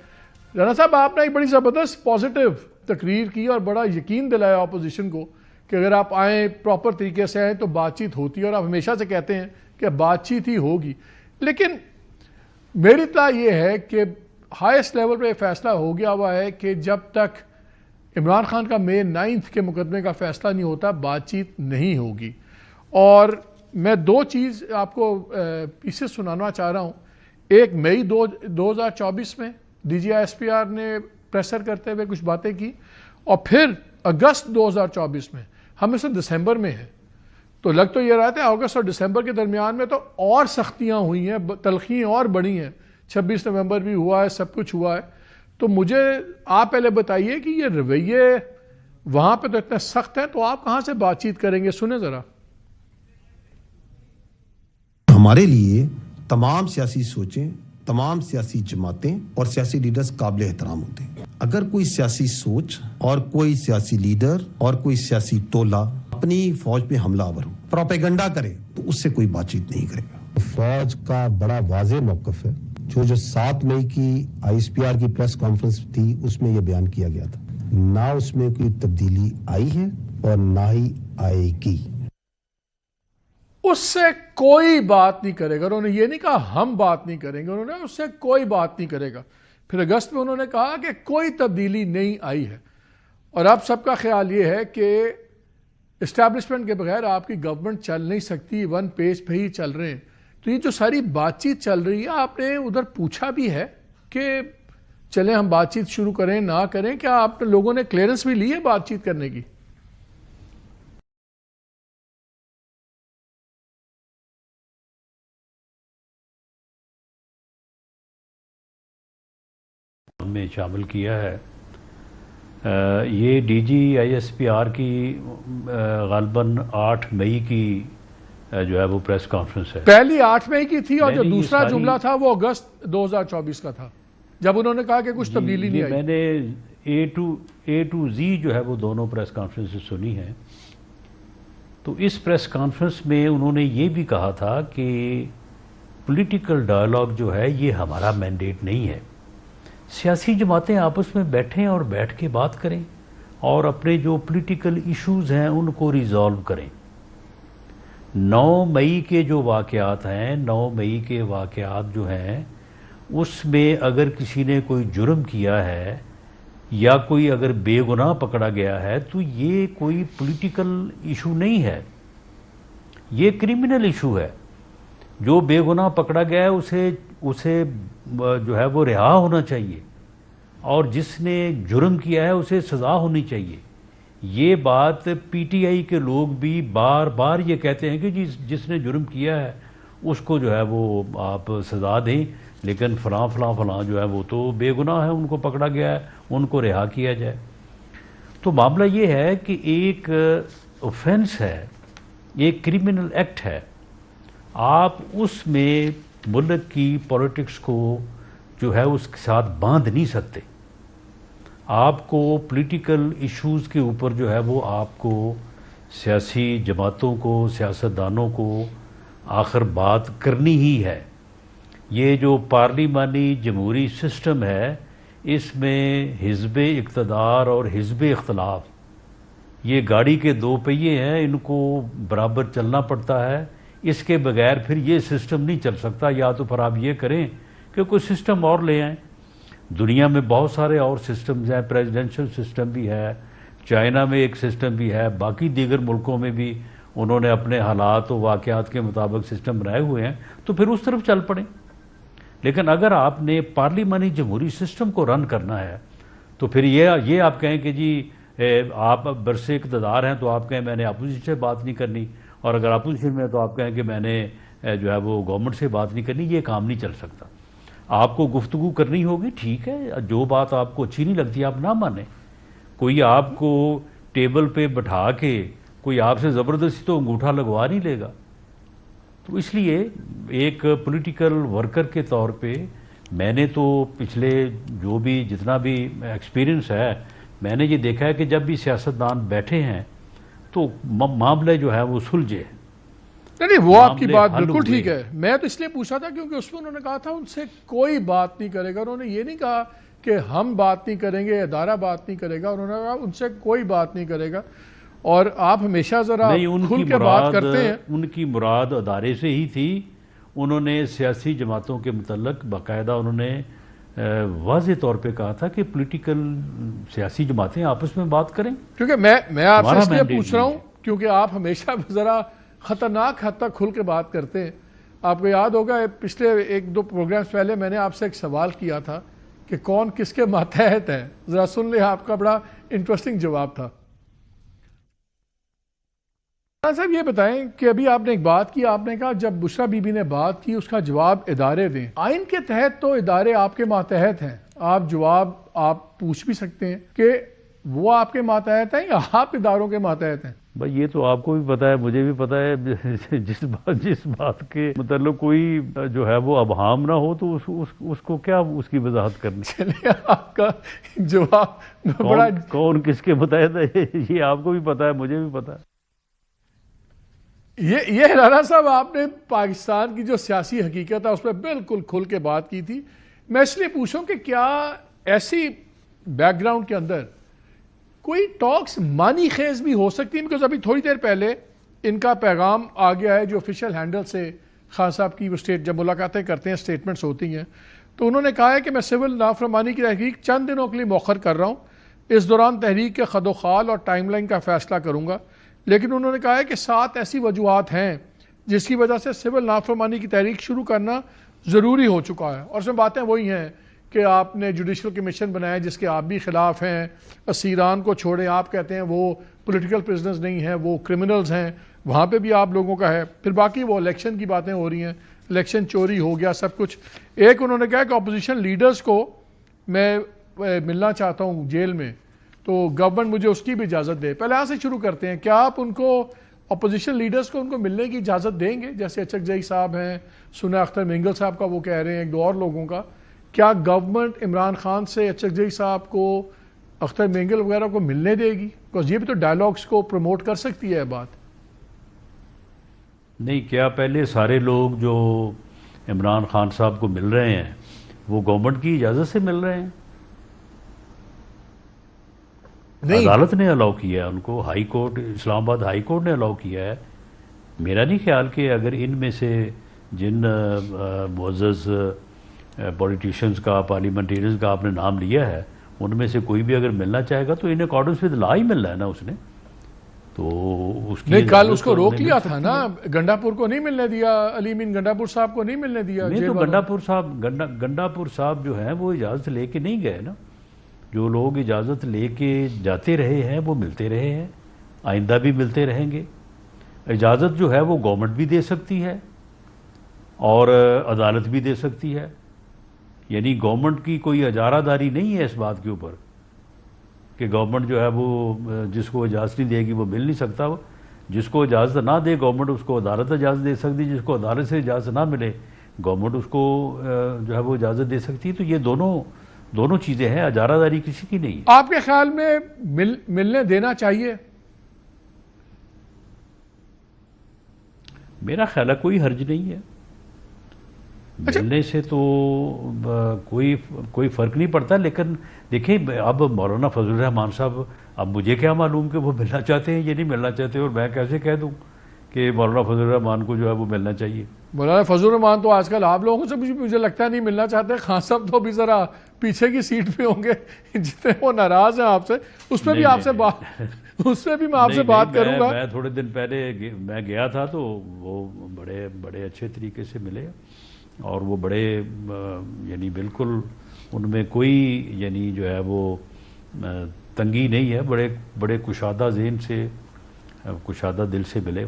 رانا صاحب آپ نے ایک بڑی زبردست پازیٹیو تقریر کی اور بڑا یقین دلایا اپوزیشن کو کہ اگر آپ آئیں پراپر طریقے سے آئیں تو بات چیت ہوتی ہے, اور آپ ہمیشہ سے کہتے ہیں کہ بات چیت ہی ہوگی. لیکن میری اطلاع یہ ہے کہ ہائیسٹ لیول پہ فیصلہ ہو گیا ہوا ہے کہ جب تک عمران خان کا مئی 9 کے مقدمے کا فیصلہ نہیں ہوتا بات چیت نہیں ہوگی. اور میں 2 چیز آپ کو پیسز سنانا چاہ رہا ہوں. ایک مئی 2024 میں D G I S P R نے پریسر کرتے ہوئے کچھ باتیں کی, اور پھر اگست 2024 میں, ہم اس وقت دسمبر میں ہیں, تو لگ تو یہ رہا تھا اگست اور دسمبر کے درمیان میں تو اور سختیاں ہوئی ہیں, تلخییں اور بڑھی ہیں. 26 نومبر بھی ہوا ہے, سب کچھ ہوا ہے. تو مجھے آپ پہلے بتائیے کہ یہ رویے وہاں پہ تو اتنے سخت ہیں, تو آپ کہاں سے بات چیت کریں گے؟ سنیں ذرا. ہمارے لیے تمام سیاسی سوچیں, تمام سیاسی جماعتیں اور سیاسی لیڈرز قابل احترام ہوتے ہیں. اگر کوئی سیاسی سوچ اور کوئی سیاسی لیڈر اور کوئی سیاسی ٹولہ اپنی فوج پہ حملہ آور ہو, پروپیگنڈا کرے, تو اس سے کوئی بات چیت نہیں کرے گا. فوج کا بڑا واضح موقف ہے. جو 7 مئی کی آئی ایس پی آر کی پریس کانفرنس تھی, اس میں یہ بیان کیا گیا تھا. نہ اس میں کوئی تبدیلی آئی ہے اور نہ ہی آئے گی. اس سے کوئی بات نہیں کرے گا. انہوں نے یہ نہیں کہا ہم بات نہیں کریں گے, انہوں نے اس سے کوئی بات نہیں کرے گا. پھر اگست میں انہوں نے کہا کہ کوئی تبدیلی نہیں آئی ہے. اور اب سب کا خیال یہ ہے کہ اسٹیبلشمنٹ کے بغیر آپ کی گورنمنٹ چل نہیں سکتی, 1 پیج پہ ہی چل رہے ہیں. تو یہ جو ساری بات چیت چل رہی ہے, آپ نے ادھر پوچھا بھی ہے کہ چلیں ہم بات چیت شروع کریں نہ کریں؟ کیا آپ لوگوں نے کلیئرنس بھی لی ہے بات چیت کرنے کی؟ میں شامل کیا ہے. یہ D G I S P R کی غالباً 8 مئی کی جو ہے وہ پریس کانفرنس ہے. پہلی 8 مئی کی تھی اور جو دوسرا جملہ تھا وہ اگست 2024 کا تھا جب انہوں نے کہا کہ کچھ تبدیلی نہیں آئی. میں نے اے ٹو زی جو ہے وہ دونوں پریس کانفرنس سنی ہیں. تو اس پریس کانفرنس میں انہوں نے یہ بھی کہا تھا کہ پولیٹیکل ڈائلاگ جو ہے یہ ہمارا مینڈیٹ نہیں ہے. سیاسی جماعتیں آپس میں بیٹھیں اور بیٹھ کے بات کریں اور اپنے جو پولیٹیکل ایشوز ہیں ان کو ریزالو کریں. 9 مئی کے جو واقعات ہیں 9 مئی کے واقعات جو ہیں اس میں اگر کسی نے کوئی جرم کیا ہے یا کوئی اگر بے گناہ پکڑا گیا ہے تو یہ کوئی پولیٹیکل ایشو نہیں ہے, یہ کرمنل ایشو ہے. جو بے گناہ پکڑا گیا ہے اسے جو ہے وہ رہا ہونا چاہیے اور جس نے جرم کیا ہے اسے سزا ہونی چاہیے. یہ بات پی ٹی آئی کے لوگ بھی بار بار یہ کہتے ہیں کہ جس نے جرم کیا ہے اس کو جو ہے وہ آپ سزا دیں, لیکن فلاں فلاں فلاں جو ہے وہ تو بے گناہ ہے, ان کو پکڑا گیا ہے, ان کو رہا کیا جائے. تو معاملہ یہ ہے کہ ایک اوفینس ہے, ایک کرمنل ایکٹ ہے, آپ اس میں ملک کی پولیٹکس کو جو ہے اس کے ساتھ باندھ نہیں سکتے. آپ کو پولیٹیکل ایشوز کے اوپر جو ہے وہ آپ کو سیاسی جماعتوں کو سیاستدانوں کو آخر بات کرنی ہی ہے. یہ جو پارلیمانی جمہوری سسٹم ہے اس میں حزب اقتدار اور حزب اختلاف یہ گاڑی کے 2 پہیے ہیں, ان کو برابر چلنا پڑتا ہے. اس کے بغیر پھر یہ سسٹم نہیں چل سکتا. یا تو پھر آپ یہ کریں کہ کوئی سسٹم اور لے آئیں. دنیا میں بہت سارے اور سسٹمز ہیں, پریزیڈنشل سسٹم بھی ہے, چائنا میں ایک سسٹم بھی ہے, باقی دیگر ملکوں میں بھی انہوں نے اپنے حالات و واقعات کے مطابق سسٹم بنائے ہوئے ہیں, تو پھر اس طرف چل پڑیں. لیکن اگر آپ نے پارلیمانی جمہوری سسٹم کو رن کرنا ہے تو پھر یہ آپ کہیں کہ جی آپ برسے اقتدار ہیں تو آپ کہیں میں نے اپوزیشن سے بات نہیں کرنی, اور اگر اپوزیشن میں تو آپ کہیں کہ میں نے جو ہے وہ گورنمنٹ سے بات نہیں کرنی. یہ کام نہیں چل سکتا. آپ کو گفتگو کرنی ہوگی, ٹھیک ہے, جو بات آپ کو اچھی نہیں لگتی آپ نہ مانیں. کوئی آپ کو ٹیبل پہ بٹھا کے کوئی آپ سے زبردستی تو انگوٹھا لگوا نہیں لے گا. تو اس لیے ایک پولیٹیکل ورکر کے طور پہ میں نے تو پچھلے جو بھی جتنا بھی ایکسپیرینس ہے میں نے یہ دیکھا ہے کہ جب بھی سیاستدان بیٹھے ہیں تو معاملے جو ہے وہ سلجھے. نہیں وہ آپ کی بات بالکل ٹھیک ہے. میں تو اس لیے پوچھا تھا کیونکہ اس میں انہوں نے کہا تھا ان سے کوئی بات نہیں کرے گا. انہوں نے یہ نہیں کہا کہ ہم بات نہیں کریں گے, ادارہ بات نہیں کرے گا, انہوں نے کہا ان سے کوئی بات نہیں کرے گا. اور آپ ہمیشہ ذرا کھل کے بات کرتے ہیں. ان کی مراد ادارے سے ہی تھی. انہوں نے سیاسی جماعتوں کے متعلق باقاعدہ انہوں نے واضح طور پہ کہا تھا کہ پولیٹیکل سیاسی جماعتیں آپس میں بات کریں. کیونکہ میں آپ سے اس لیے پوچھ رہا ہوں کیونکہ آپ ہمیشہ ذرا خطرناک حد تک کھل کے بات کرتے ہیں. آپ کو یاد ہوگا پچھلے 1-2 پروگرامز پہلے میں نے آپ سے ایک سوال کیا تھا کہ کون کس کے ماتحت ہے, ذرا سن لیں, آپ کا بڑا انٹرسٹنگ جواب تھا. صاحب یہ بتائیں کہ ابھی آپ نے ایک بات کی, آپ نے کہا جب بشرا بی بی نے بات کی اس کا جواب ادارے دیں. آئین کے تحت تو ادارے آپ کے ماتحت ہیں, آپ جواب آپ پوچھ بھی سکتے ہیں کہ وہ آپ کے ماتحت ہیں یا آپ اداروں کے ماتحت ہیں. بھائی یہ تو آپ کو بھی پتا ہے, مجھے بھی پتا ہے. جس بات کے مطلب کوئی جو ہے وہ ابہام نہ ہو تو اس کو کیا اس کی وضاحت کرنی. چلیے آپ کا جواب بڑا کون کس کے متحد ہے یہ آپ کو بھی پتا ہے, مجھے بھی پتا ہے. یہ رانا صاحب آپ نے پاکستان کی جو سیاسی حقیقت ہے اس پہ بالکل کھل کے بات کی تھی. میں اس لیے پوچھوں کہ کیا ایسی بیک گراؤنڈ کے اندر کوئی ٹاکس معنی خیز بھی ہو سکتی ہیں؟ بیکاز ابھی تھوڑی دیر پہلے ان کا پیغام آ گیا ہے جو آفیشیل ہینڈل سے خان صاحب کی وہ جب ملاقاتیں کرتے ہیں اسٹیٹمنٹس ہوتی ہیں تو انہوں نے کہا ہے کہ میں سول نافرمانی کی تحقیق چند دنوں کے لیے مؤخر کر رہا ہوں. اس دوران تحریک کے خد و خال اور ٹائم لائن کا فیصلہ کروں گا. لیکن انہوں نے کہا ہے کہ 7 ایسی وجوہات ہیں جس کی وجہ سے سول نافرمانی کی تحریک شروع کرنا ضروری ہو چکا ہے. اور اس میں باتیں وہی ہیں کہ آپ نے جوڈیشل کمیشن بنایا جس کے آپ بھی خلاف ہیں, اسیران کو چھوڑیں, آپ کہتے ہیں وہ پولیٹیکل پرزنرز نہیں ہیں, وہ کرمنلز ہیں, وہاں پہ بھی آپ لوگوں کا ہے. پھر باقی وہ الیکشن کی باتیں ہو رہی ہیں, الیکشن چوری ہو گیا, سب کچھ. ایک انہوں نے کہا کہ اپوزیشن لیڈرز کو میں ملنا چاہتا ہوں جیل میں تو گورنمنٹ مجھے اس کی بھی اجازت دے. پہلے یہاں سے شروع کرتے ہیں. کیا آپ ان کو اپوزیشن لیڈرز کو ان کو ملنے کی اجازت دیں گے؟ جیسے اچکزئی صاحب ہیں, سنا اختر مینگل صاحب کا وہ کہہ رہے ہیں, ایک دو اور لوگوں کا. کیا گورنمنٹ عمران خان سے اچکزئی صاحب کو, اختر مینگل وغیرہ کو ملنے دے گی؟ بیکاز یہ بھی تو ڈائلاگس کو پروموٹ کر سکتی ہے بات. نہیں, کیا پہلے سارے لوگ جو عمران خان صاحب کو مل رہے ہیں وہ گورنمنٹ کی اجازت سے مل رہے ہیں؟ عدالت نے الاؤ کیا ہے ان کو, ہائی کورٹ, اسلام آباد ہائی کورٹ نے الاؤ کیا ہے. میرا نہیں خیال کہ اگر ان میں سے جن معزز پولیٹیشنز کا, پارلیمنٹیرینز کا آپ نے نام لیا ہے, ان میں سے کوئی بھی اگر ملنا چاہے گا تو ان اکارڈنس ود لا ہی ملنا ہے نا اس نے. تو اس کی نہیں, کل اس کو روک لیا تھا نا, گنڈاپور کو نہیں ملنے دیا, علی امین گنڈاپور صاحب کو نہیں ملنے دیا. نہیں, تو گنڈاپور صاحب جو ہیں وہ اجازت لے کے نہیں گئے نا. جو لوگ اجازت لے کے جاتے رہے ہیں وہ ملتے رہے ہیں, آئندہ بھی ملتے رہیں گے. اجازت جو ہے وہ گورنمنٹ بھی دے سکتی ہے اور عدالت بھی دے سکتی ہے. یعنی گورنمنٹ کی کوئی اجارہ داری نہیں ہے اس بات کے اوپر کہ گورنمنٹ جو ہے وہ جس کو اجازت نہیں دے گی وہ مل نہیں سکتا. جس کو اجازت نہ دے گورنمنٹ اس کو عدالت اجازت دے سکتی, جس کو عدالت سے اجازت نہ ملے گورنمنٹ اس کو جو ہے وہ اجازت دے سکتی ہے. تو یہ دونوں چیزیں ہیں, اجارہ داری کسی کی نہیں ہے. آپ کے خیال میں ملنے دینا چاہیے؟ میرا خیال ہے کوئی حرج نہیں ہے, ملنے سے تو کوئی فرق نہیں پڑتا. لیکن دیکھیں, اب مولانا فضل الرحمان صاحب, اب مجھے کیا معلوم کہ وہ ملنا چاہتے ہیں یا نہیں ملنا چاہتے, اور میں کیسے کہہ دوں کہ مولانا فضل الرحمان کو جو ہے وہ ملنا چاہیے. مولانا فضل الرحمان تو آج کل آپ لوگوں سے مجھے لگتا ہے نہیں ملنا چاہتے. خان صاحب تو بھی ذرا پیچھے کی سیٹ پہ ہوں گے, جتنے وہ ناراض ہیں آپ سے. اس پہ بھی آپ سے بات, اس سے بھی میں آپ سے بات کروں گا. میں تھوڑے دن پہلے میں گیا تھا تو وہ بڑے اچھے طریقے سے ملے, اور وہ بڑے یعنی بالکل ان میں کوئی یعنی جو ہے وہ تنگی نہیں ہے, بڑے کشادہ ذہن سے, کشادہ دل سے ملے.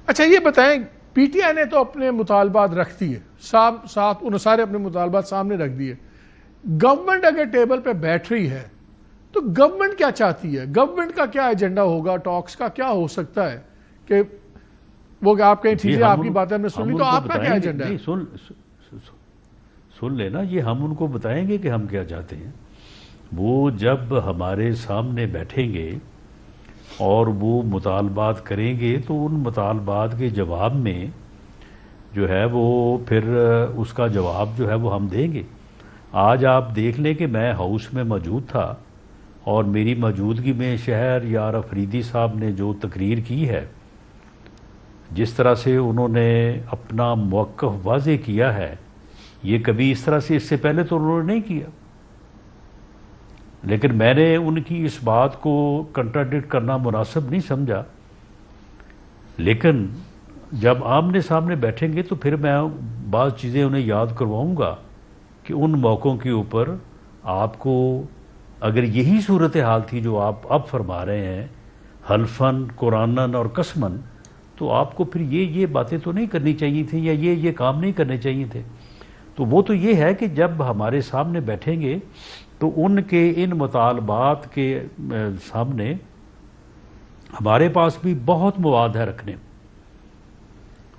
اچھا یہ بتائیں, پی ٹی آئی نے تو اپنے مطالبات رکھ دیے ساتھ, انہوں سارے اپنے مطالبات سامنے رکھ دیے. گورنمنٹ اگر ٹیبل پہ بیٹھ رہی ہے تو گورنمنٹ کیا چاہتی ہے؟ گورنمنٹ کا کیا ایجنڈا ہوگا؟ ٹاکس کا کیا ہو سکتا ہے کہ وہ آپ کہیں ٹھیک ہے آپ کی باتیں ہم نے سن لی, تو آپ کا کیا ایجنڈا ہے؟ سن لینا, یہ ہم ان کو بتائیں گے کہ ہم کیا چاہتے ہیں. وہ جب ہمارے سامنے بیٹھیں گے اور وہ مطالبات کریں گے تو ان مطالبات کے جواب میں جو ہے وہ پھر اس کا جواب جو ہے وہ ہم دیں گے. آج آپ دیکھ لیں کہ میں ہاؤس میں موجود تھا اور میری موجودگی میں شہر یار افریدی صاحب نے جو تقریر کی ہے, جس طرح سے انہوں نے اپنا موقف واضح کیا ہے, یہ کبھی اس طرح سے اس سے پہلے تو انہوں نے نہیں کیا. لیکن میں نے ان کی اس بات کو کنٹراڈکٹ کرنا مناسب نہیں سمجھا. لیکن جب آمنے سامنے بیٹھیں گے تو پھر میں بعض چیزیں انہیں یاد کرواؤں گا کہ ان موقعوں کے اوپر آپ کو اگر یہی صورتحال تھی جو آپ اب فرما رہے ہیں, حلفاً, قرآناً اور قسماً, تو آپ کو پھر یہ باتیں تو نہیں کرنی چاہیے تھیں یا یہ کام نہیں کرنے چاہیے تھے. تو وہ تو یہ ہے کہ جب ہمارے سامنے بیٹھیں گے تو ان کے ان مطالبات کے سامنے ہمارے پاس بھی بہت مواد ہے رکھنے,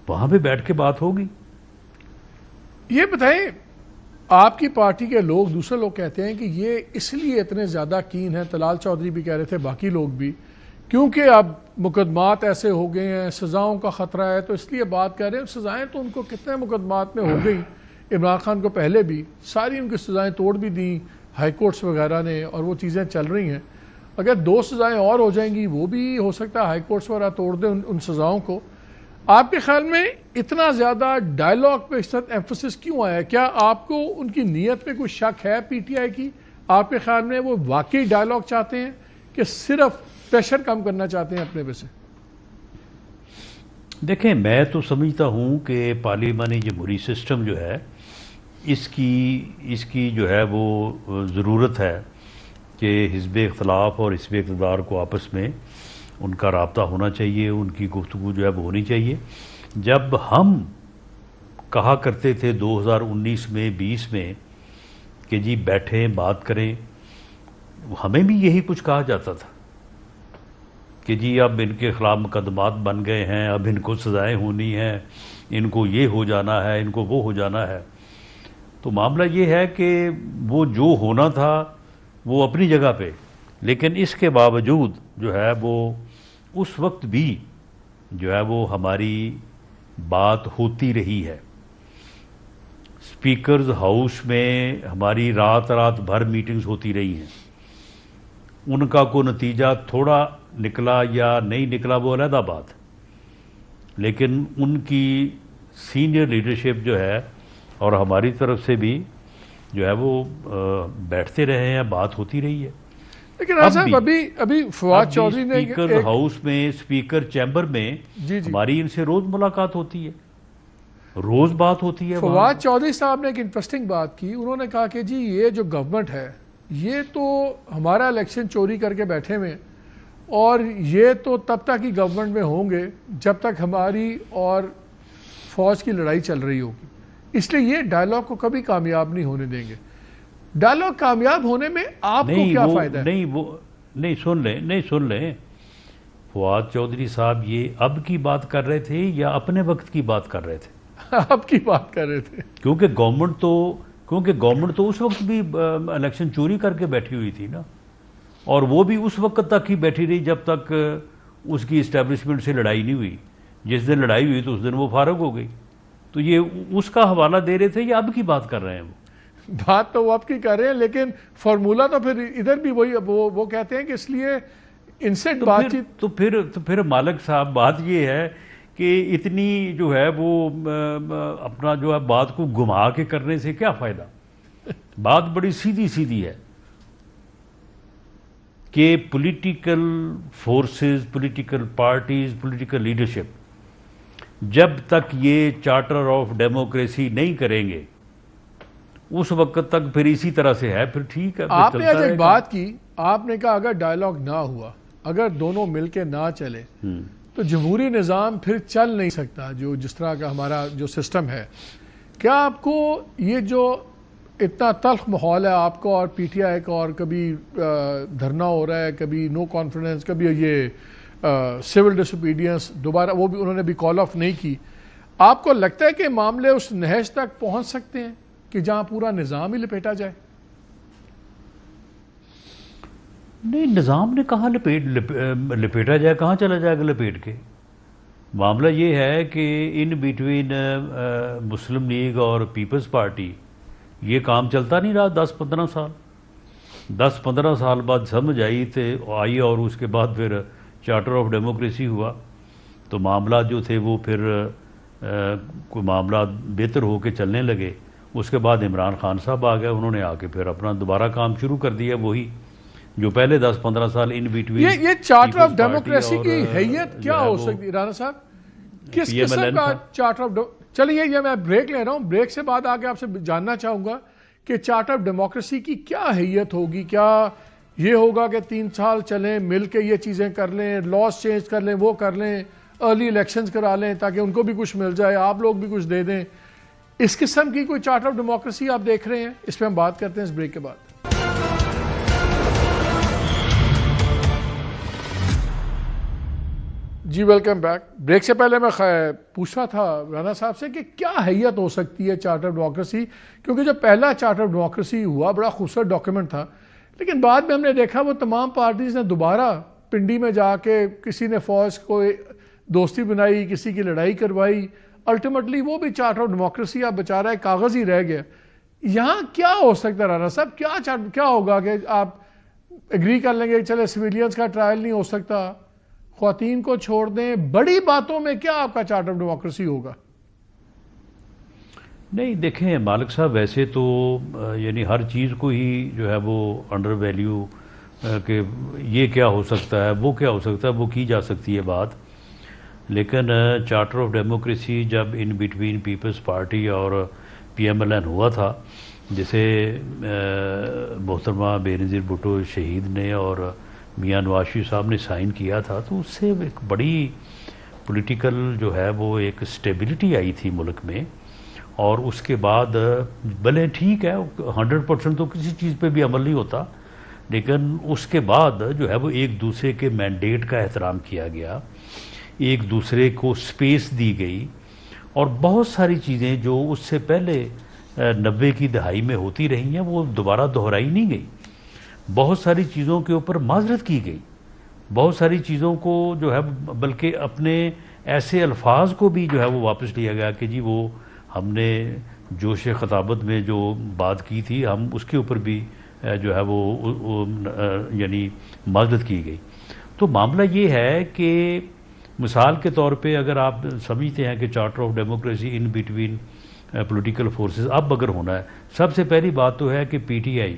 وہاں پہ بیٹھ کے بات ہوگی. یہ بتائیں, آپ کی پارٹی کے لوگ, دوسرے لوگ کہتے ہیں کہ یہ اس لیے اتنے زیادہ کین ہیں, طلال چودھری بھی کہہ رہے تھے, باقی لوگ بھی, کیونکہ اب مقدمات ایسے ہو گئے ہیں, سزاؤں کا خطرہ ہے, تو اس لیے بات کر رہے ہیں. سزائیں تو ان کو کتنے مقدمات میں ہو گئی, عمران خان کو پہلے بھی ساری ان کی سزائیں توڑ بھی دیں ہائی کورٹس وغیرہ نے, اور وہ چیزیں چل رہی ہیں. اگر 2 سزائیں اور ہو جائیں گی وہ بھی ہو سکتا ہے ہائی کورٹس وغیرہ توڑ دیں ان سزاؤں کو. آپ کے خیال میں اتنا زیادہ ڈائلاگ پہ اس طرح ایمفسس کیوں آیا ہے؟ کیا آپ کو ان کی نیت پہ کوئی شک ہے پی ٹی آئی کی؟ آپ کے خیال میں وہ واقعی ڈائلاگ چاہتے ہیں کہ صرف پریشر کم کرنا چاہتے ہیں اپنے پہ سے؟ دیکھیں, میں تو سمجھتا ہوں کہ پارلیمانی جمہوری سسٹم جو ہے اس کی جو ہے وہ ضرورت ہے کہ حزب اختلاف اور حزب اقتدار کو آپس میں ان کا رابطہ ہونا چاہیے, ان کی گفتگو جو ہے وہ ہونی چاہیے. جب ہم کہا کرتے تھے 2019 میں 20 میں کہ جی بیٹھیں بات کریں. ہمیں بھی یہی کچھ کہا جاتا تھا کہ جی اب ان کے خلاف مقدمات بن گئے ہیں, اب ان کو سزائیں ہونی ہیں, ان کو یہ ہو جانا ہے, ان کو وہ ہو جانا ہے. تو معاملہ یہ ہے کہ وہ جو ہونا تھا وہ اپنی جگہ پہ, لیکن اس کے باوجود جو ہے وہ اس وقت بھی جو ہے وہ ہماری بات ہوتی رہی ہے. اسپیکرز ہاؤس میں ہماری رات بھر میٹنگز ہوتی رہی ہیں. ان کا کوئی نتیجہ تھوڑا نکلا یا نہیں نکلا وہ علیحدہ بات, لیکن ان کی سینئر لیڈرشپ جو ہے اور ہماری طرف سے بھی جو ہے وہ بیٹھتے رہے ہیں, بات ہوتی رہی ہے. لیکن صاحب ابھی فواد چودھری نے اسپیکر ہاؤس میں, اسپیکر چیمبر میں ہماری ان سے روز ملاقات ہوتی ہے, روز بات ہوتی ہے. فواد چودھری صاحب نے ایک انٹرسٹنگ بات کی. انہوں نے کہا کہ جی یہ جو گورنمنٹ ہے یہ تو ہمارا الیکشن چوری کر کے بیٹھے ہوئے, اور یہ تو تب تک ہی گورنمنٹ میں ہوں گے جب تک ہماری اور فوج کی لڑائی چل رہی ہوگی, اس لیے یہ ڈائلاگ کو کبھی کامیاب نہیں ہونے دیں گے. ڈائلاگ کامیاب ہونے میں آپ کو کیا فائدہ ہے؟ نہیں سن لیں فواد چودھری صاحب یہ اب کی بات کر رہے تھے یا اپنے وقت کی بات کر رہے تھے؟ اب کی بات کر رہے تھے, کیونکہ گورنمنٹ تو اس وقت بھی الیکشن چوری کر کے بیٹھی ہوئی تھی نا, اور وہ بھی اس وقت تک ہی بیٹھی رہی جب تک اس کی اسٹیبلشمنٹ سے لڑائی نہیں ہوئی. جس دن لڑائی ہوئی تو اس دن وہ فارغ ہو گئی. تو یہ اس کا حوالہ دے رہے تھے یا اب کی بات کر رہے ہیں؟ بات تو وہ اب کی کر رہے ہیں, لیکن فارمولہ تو پھر ادھر بھی وہی, وہ کہتے ہیں کہ اس لیے ان سے بات چیت. تو پھر مالک صاحب بات یہ ہے کہ اتنی جو ہے وہ اپنا جو ہے بات کو گھما کے کرنے سے کیا فائدہ؟ بات بڑی سیدھی ہے کہ political forces, political parties, political leadership جب تک یہ چارٹر آف ڈیموکریسی نہیں کریں گے اس وقت تک پھر اسی طرح سے ہے. پھر ٹھیک ہے. آپ نے آج ایک بات کی, آپ نے کہا اگر ڈائلاگ نہ ہوا, اگر دونوں مل کے نہ چلے تو جمہوری نظام پھر چل نہیں سکتا, جو جس طرح کا ہمارا جو سسٹم ہے. کیا آپ کو یہ جو اتنا تلخ ماحول ہے آپ کو اور پی ٹی آئی کا, اور کبھی دھرنا ہو رہا ہے, کبھی نو کانفیڈنس, کبھی یہ سول ڈس اوبیڈینس, دوبارہ وہ بھی انہوں نے بھی کال آف نہیں کی, آپ کو لگتا ہے کہ معاملے اس نہج تک پہنچ سکتے ہیں کہ جہاں پورا نظام ہی لپیٹا جائے؟ نہیں, نظام نے کہاں لپیٹا جائے, کہاں چلا جائے گا لپیٹ کے. معاملہ یہ ہے کہ ان بٹوین مسلم لیگ اور پیپلز پارٹی یہ کام چلتا نہیں رہا 10-15 سال. 10-15 سال بعد سمجھ آئی اور اس کے بعد پھر چارٹر آف ڈیموکریسی ہوا تو معاملات جو تھے وہ پھر کوئی معاملات بہتر ہو کے چلنے لگے. اس کے بعد عمران خان صاحب آ گئے, انہوں نے آ کے پھر اپنا دوبارہ کام شروع کر دیا, وہی جو پہلے 10-15 سال ان بٹوین. یہ چارٹر آف ڈیموکریسی کی حیثیت کیا ہو سکتی رانا صاحب؟ کس قسم کا چارٹر آف چلیے یہ میں بریک لے رہا ہوں, بریک سے بعد آگے آپ سے جاننا چاہوں گا کہ چارٹر آف ڈیموکریسی کی کیا حیثیت ہوگی. کیا یہ ہوگا کہ 3 سال چلیں, مل کے یہ چیزیں کر لیں, لاز چینج کر لیں, وہ کر لیں, ارلی الیکشنز کرا لیں تاکہ ان کو بھی کچھ مل جائے, آپ لوگ بھی کچھ دے دیں, اس قسم کی کوئی چارٹر آف ڈیموکریسی آپ دیکھ رہے ہیں؟ اس پہ ہم بات کرتے ہیں اس بریک کے بعد. جی ویلکم بیک. بریک سے پہلے میں پوچھا تھا رانا صاحب سے کہ کیا حیثیت ہو سکتی ہے چارٹر آف ڈیموکریسی, کیونکہ جو پہلا چارٹر آف ڈیموکریسی ہوا بڑا خوبصورت ڈاکیومنٹ تھا, لیکن بعد میں ہم نے دیکھا وہ تمام پارٹیز نے دوبارہ پنڈی میں جا کے کسی نے فوج کو دوستی بنائی, کسی کی لڑائی کروائی, الٹیمیٹلی وہ بھی چارٹر آف ڈیموکریسی اب بیچارہ کاغذ ہی رہ گیا. یہاں کیا ہو سکتا ہے رانا صاحب, کیا ہوگا کہ آپ ایگری کر لیں گے چلے سویلینز کا ٹرائل نہیں ہو سکتا, خواتین کو چھوڑ دیں, بڑی باتوں میں کیا آپ کا چارٹر آف ڈیموکریسی ہوگا؟ نہیں دیکھیں مالک صاحب, ویسے تو یعنی ہر چیز کو ہی جو ہے وہ انڈر ویلیو کہ یہ کیا ہو سکتا ہے, وہ کیا ہو سکتا ہے, وہ کی جا سکتی ہے بات. لیکن چارٹر آف ڈیموکریسی جب ان بٹوین پیپلز پارٹی اور پی ایم ایل این ہوا تھا, جسے محترمہ بے نظیر بھٹو شہید نے اور میاں نواز شریف صاحب نے سائن کیا تھا, تو اس سے ایک بڑی پولیٹیکل جو ہے وہ ایک سٹیبلٹی آئی تھی ملک میں, اور اس کے بعد بھلے ٹھیک ہے 100% تو کسی چیز پہ بھی عمل نہیں ہوتا، لیکن اس کے بعد جو ہے وہ ایک دوسرے کے مینڈیٹ کا احترام کیا گیا، ایک دوسرے کو سپیس دی گئی، اور بہت ساری چیزیں جو اس سے پہلے 90 کی دہائی میں ہوتی رہی ہیں وہ دوبارہ دہرائی نہیں گئی، بہت ساری چیزوں کے اوپر معذرت کی گئی، بہت ساری چیزوں کو جو ہے بلکہ اپنے ایسے الفاظ کو بھی جو ہے وہ واپس لیا گیا کہ جی وہ ہم نے جوش خطابت میں جو بات کی تھی ہم اس کے اوپر بھی جو ہے وہ یعنی معذرت کی گئی۔ تو معاملہ یہ ہے کہ مثال کے طور پہ اگر آپ سمجھتے ہیں کہ charter of democracy in between political forces اب اگر ہونا ہے، سب سے پہلی بات تو ہے کہ پی ٹی آئی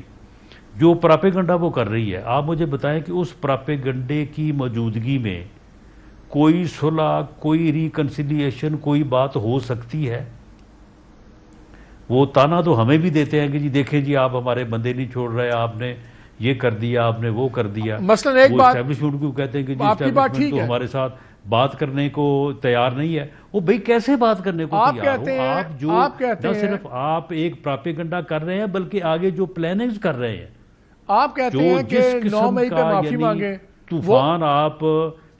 جو پراپیگنڈا وہ کر رہی ہے، آپ مجھے بتائیں کہ اس پراپیگنڈے کی موجودگی میں کوئی صلح، کوئی ریکنسیلیشن، کوئی بات ہو سکتی ہے؟ وہ تانا تو ہمیں بھی دیتے ہیں کہ جی دیکھیں جی آپ ہمارے بندے نہیں چھوڑ رہے، آپ نے یہ کر دیا، آپ نے وہ کر دیا۔ مثلا ایک بات اسٹیبلشمنٹ کو کہتے ہیں کہ جی اسٹیبلشمنٹ تو ہمارے ساتھ بات کرنے کو تیار نہیں ہے۔ وہ بھئی کیسے بات کرنے کو تیار ہو؟ آپ جو نہ صرف آپ ایک پراپیگنڈا کر رہے ہیں بلکہ آگے جو پلاننگز کر رہے ہیں، آپ کہتے ہیں کہ 9 مئی پہ معافی مانگے، طوفان آپ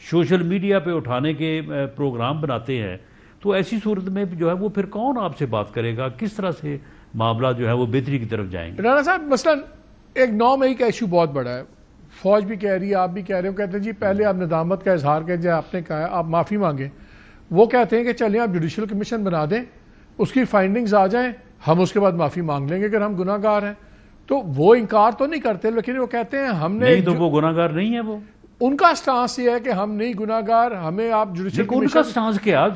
سوشل میڈیا پہ اٹھانے کے پروگرام بناتے ہیں، تو ایسی صورت میں جو ہے وہ پھر کون آپ سے بات کرے گا؟ کس طرح سے معاملہ جو ہے وہ بہتری کی طرف جائیں گے؟ رانا صاحب مثلا ایک 9 مئی کا ایشو بہت بڑا ہے، فوج بھی کہہ رہی ہے، آپ بھی کہہ رہے ہو، کہتے ہیں جی پہلے آپ ندامت کا اظہار کریں، جب آپ نے کہا آپ معافی مانگیں، وہ کہتے ہیں کہ چلیں آپ جوڈیشل کمیشن بنا دیں، اس کی فائنڈنگز آ جائیں، ہم اس کے بعد معافی مانگ لیں گے اگر ہم گناہ گار ہیں۔ تو وہ انکار تو نہیں کرتے، لیکن وہ کہتے ہیں ہم نے نہیں، تو وہ گناہ گار نہیں ہے، وہ ان کا سٹانس یہ ہے کہ ہم نہیں گناہ گار، ہمیں آپ جوڈیشل ان کا سٹانس کیا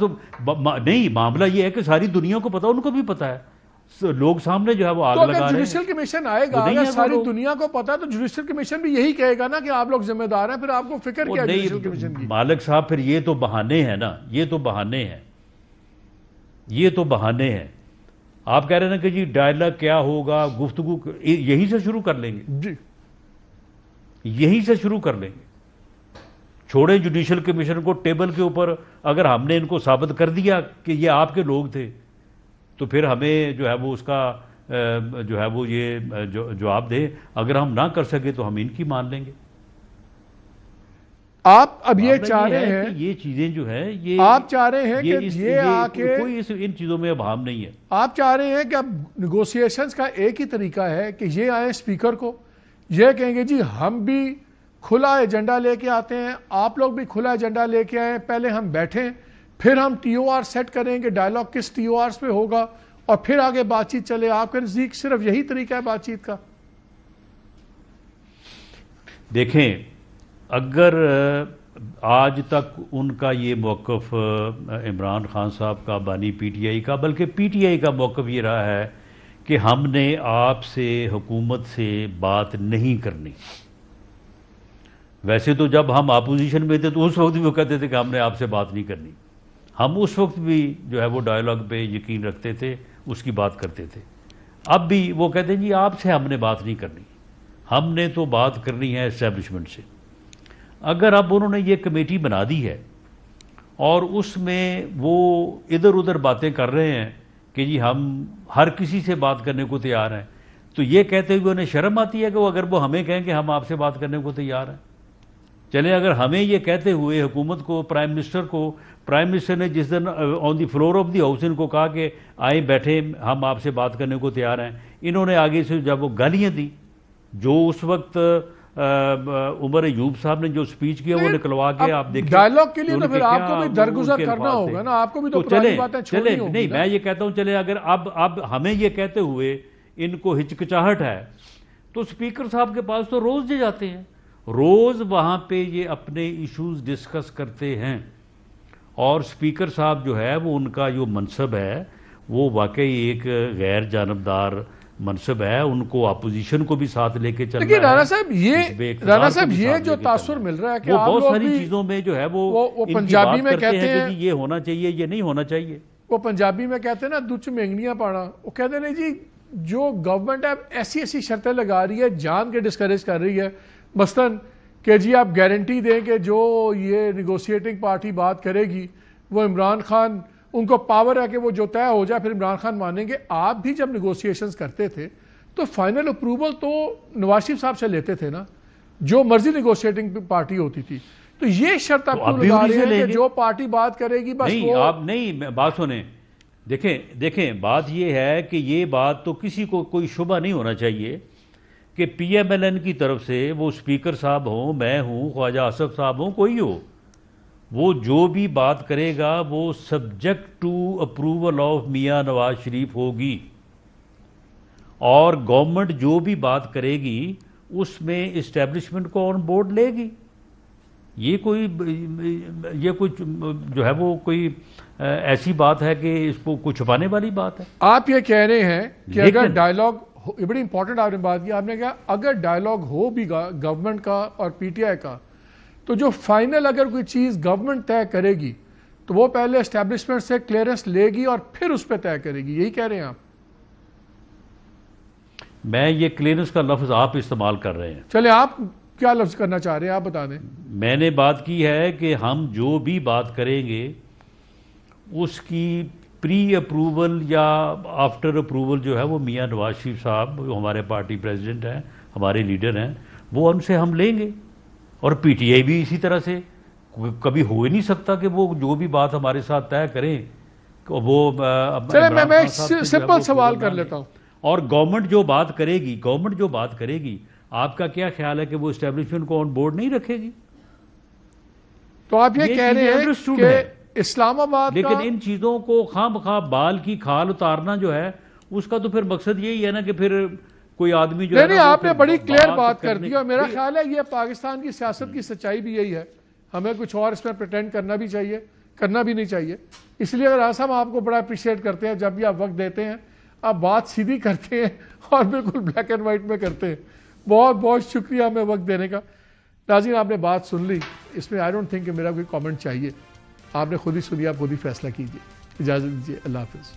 نہیں، معاملہ یہ ہے کہ ساری دنیا کو پتا، ان کو بھی پتا ہے، لوگ سامنے جو ہے وہ آگ لگا رہے ہیں۔ جوڈیشل کمیشن آئے گا، اگر ساری دنیا کو پتا ہے تو جوڈیشل کمیشن بھی یہی کہے گا نا کہ آپ لوگ ذمہ دار ہیں، پھر آپ کو فکر کیا ہے جوڈیشل کمیشن کی؟ مالک صاحب پھر یہ تو بہانے ہیں نا، یہ تو بہانے ہیں، یہ تو بہانے ہیں۔ آپ کہہ رہے ہیں کہ جی ڈائلاگ کیا ہوگا، گفتگو یہیں سے شروع کر لیں گے، جی یہیں سے شروع کر لیں گے۔ چھوڑیں جوڈیشل کمیشن کو، ٹیبل کے اوپر اگر ہم نے ان کو ثابت کر دیا کہ یہ آپ کے لوگ تھے تو پھر ہمیں جو ہے وہ اس کا جو ہے وہ یہ جواب دیں، اگر ہم نہ کر سکے تو ہم ان کی مان لیں گے۔ آپ اب یہ چاہ رہے ہیں یہ چیزیں جو ہے یہ آپ چاہ رہے ہیں کہ یہ آ کے کوئی ان چیزوں میں ابہام نہیں ہے۔ آپ چاہ رہے ہیں کہ اب نیگوسیشنز کا ایک ہی طریقہ ہے کہ یہ آئیں اسپیکر کو، یہ کہیں گے جی ہم بھی کھلا ایجنڈا لے کے آتے ہیں، آپ لوگ بھی کھلا ایجنڈا لے کے آئیں، پہلے ہم بیٹھیں، پھر ہم ٹی او آر سیٹ کریں گے، ڈائلاگ کس ٹی او آرز پہ ہوگا، اور پھر آگے بات چیت چلے۔ آپ کے نزدیک صرف یہی طریقہ ہے بات چیت کا؟ دیکھیں، اگر آج تک ان کا یہ موقف عمران خان صاحب کا، بانی پی ٹی آئی کا، بلکہ پی ٹی آئی کا موقف یہ رہا ہے کہ ہم نے آپ سے، حکومت سے بات نہیں کرنی۔ ویسے تو جب ہم اپوزیشن میں تھے تو اس وقت بھی وہ کہتے تھے کہ ہم نے آپ سے بات نہیں کرنی، ہم اس وقت بھی جو ہے وہ ڈائلاگ پہ یقین رکھتے تھے، اس کی بات کرتے تھے۔ اب بھی وہ کہتے ہیں جی آپ سے ہم نے بات نہیں کرنی، ہم نے تو بات کرنی ہے اسٹیبلشمنٹ سے۔ اگر اب انہوں نے یہ کمیٹی بنا دی ہے اور اس میں وہ ادھر ادھر باتیں کر رہے ہیں کہ جی ہم ہر کسی سے بات کرنے کو تیار ہیں، تو یہ کہتے ہوئے انہیں شرم آتی ہے کہ وہ اگر وہ ہمیں کہیں کہ ہم آپ سے بات کرنے کو تیار ہیں۔ چلیں اگر ہمیں یہ کہتے ہوئے حکومت کو، پرائم منسٹر نے جس دن آن دی فلور آف دی ہاؤس ان کو کہا کہ آئیں بیٹھیں ہم آپ سے بات کرنے کو تیار ہیں، انہوں نے آگے سے جب وہ گالیاں دی، جو اس وقت عمر ایوب صاحب نے جو سپیچ کیا وہ نکلوا کے آپ دیکھیں ڈائلاگ کے لیے تو پھر آپ کو بھی درگزر کرنا ہوگا نا، آپ کو بھی تو پرانی باتیں چھوڑنی ہوگی۔ نہیں، میں یہ کہتا ہوں چلے اگر اب ہمیں یہ کہتے ہوئے ان کو ہچکچاہٹ ہے تو اسپیکر صاحب کے پاس تو روز جے جاتے ہیں، روز وہاں پہ یہ اپنے ایشوز ڈسکس کرتے ہیں، اور اسپیکر صاحب جو ہے وہ ان کا جو منصب ہے وہ واقعی ایک غیر جانبدار منصب ہے، ان کو اپوزیشن کو بھی ساتھ لے کے چلنا ہے۔ لیکن رانا صاحب یہ جو تاثر مل رہا ہے کہ وہ آپ بہت لوگ ساری بھی چیزوں میں جو ہے وہ پنجابی میں کہتے ہیں کہ یہ ہونا چاہیے، یہ نہیں ہونا چاہیے، وہ پنجابی میں کہتے ہیں نا دچ مینگنیاں پانا، وہ کہتے ہیں جی جو گورنمنٹ ہے ایسی شرطیں لگا رہی ہے، جان کے ڈسکریج کر رہی ہے، مثلاً کہ جی آپ گارنٹی دیں کہ جو یہ نیگوشیٹنگ پارٹی بات کرے گی وہ عمران خان ان کو پاور ہے کہ وہ جو طے ہو جائے پھر عمران خان مانیں گے. آپ بھی جب نیگوسیشنز کرتے تھے تو فائنل اپروول تو نواز شریف صاحب سے لیتے تھے نا, جو مرضی نیگوشیٹنگ پارٹی ہوتی تھی. تو یہ شرط آپ کو لگا رہے ہیں کہ جو پارٹی بات کرے گی بس نہیں, آپ نہیں بات سنیں. دیکھیں بات یہ ہے کہ یہ بات تو کسی کو کوئی شبہ نہیں ہونا چاہیے کہ پی ایم ایل این کی طرف سے وہ اسپیکر صاحب ہوں, میں ہوں, خواجہ آصف صاحب ہوں, کوئی ہو, وہ جو بھی بات کرے گا وہ subject to approval of Mian Nawaz Sharif ہوگی, اور گورنمنٹ جو بھی بات کرے گی اس میں اسٹیبلشمنٹ کو آن بورڈ لے گی. یہ کوئی جو ہے وہ کوئی ایسی بات ہے کہ اس کو کچھ چھپانے والی بات ہے؟ آپ یہ کہہ رہے ہیں کہ اگر ڈائیلاگ, یہ بڑی امپورٹنٹ آپ نے بات کی, آپ نے کہا اگر ڈائیلاگ ہو بھی گورنمنٹ کا اور پی ٹی آئی کا, تو جو فائنل اگر کوئی چیز گورنمنٹ طے کرے گی تو وہ پہلے اسٹیبلشمنٹ سے کلیئرنس لے گی اور پھر اس پہ طے کرے گی, یہی کہہ رہے ہیں آپ؟ میں یہ کلیئرنس کا لفظ آپ استعمال کر رہے ہیں. چلے آپ کیا لفظ کرنا چاہ رہے ہیں آپ بتا دیں. میں نے بات کی ہے کہ ہم جو بھی بات کریں گے اس کی پری اپروول یا آفٹر اپروول جو ہے وہ میاں نواز شریف صاحب ہمارے پارٹی پریزیڈنٹ ہیں, ہمارے لیڈر ہیں, وہ ان سے ہم لیں گے. اور پی ٹی آئی بھی اسی طرح سے, کبھی ہو ہی نہیں سکتا کہ وہ جو بھی بات ہمارے ساتھ طے کریں وہ چلے میں ایک سمپل سوال کر لیتا ہوں. اور گورنمنٹ جو بات کرے گی آپ کا کیا خیال ہے کہ وہ اسٹیبلشمنٹ کو آن بورڈ نہیں رکھے گی؟ تو آپ یہ کہہ رہے ہیں کہ اسلام آباد کا, لیکن ان چیزوں کو خواہ مخواہ بال کی کھال اتارنا جو ہے اس کا تو پھر مقصد یہی ہے نا کہ پھر کوئی آدمی جو ہے نہیں, آپ نے بڑی کلیئر بات کر دی, اور میرا خیال ہے یہ پاکستان کی سیاست کی سچائی بھی یہی ہے. ہمیں کچھ اور اس میں پریٹینڈ کرنا بھی چاہیے, کرنا بھی نہیں چاہیے. اس لیے اگر ہم آپ کو بڑا اپریشیٹ کرتے ہیں جب بھی آپ وقت دیتے ہیں, آپ بات سیدھی کرتے ہیں اور بالکل بلیک اینڈ وائٹ میں کرتے ہیں. بہت بہت شکریہ ہمیں وقت دینے کا. ناظرین, آپ نے بات سن لی, اس میں آئی ڈونٹ تھنک کہ میرا کوئی کامنٹ چاہیے. آپ نے خود ہی سنی, آپ خود ہی فیصلہ کیجیے. اجازت دیجیے, اللہ حافظ.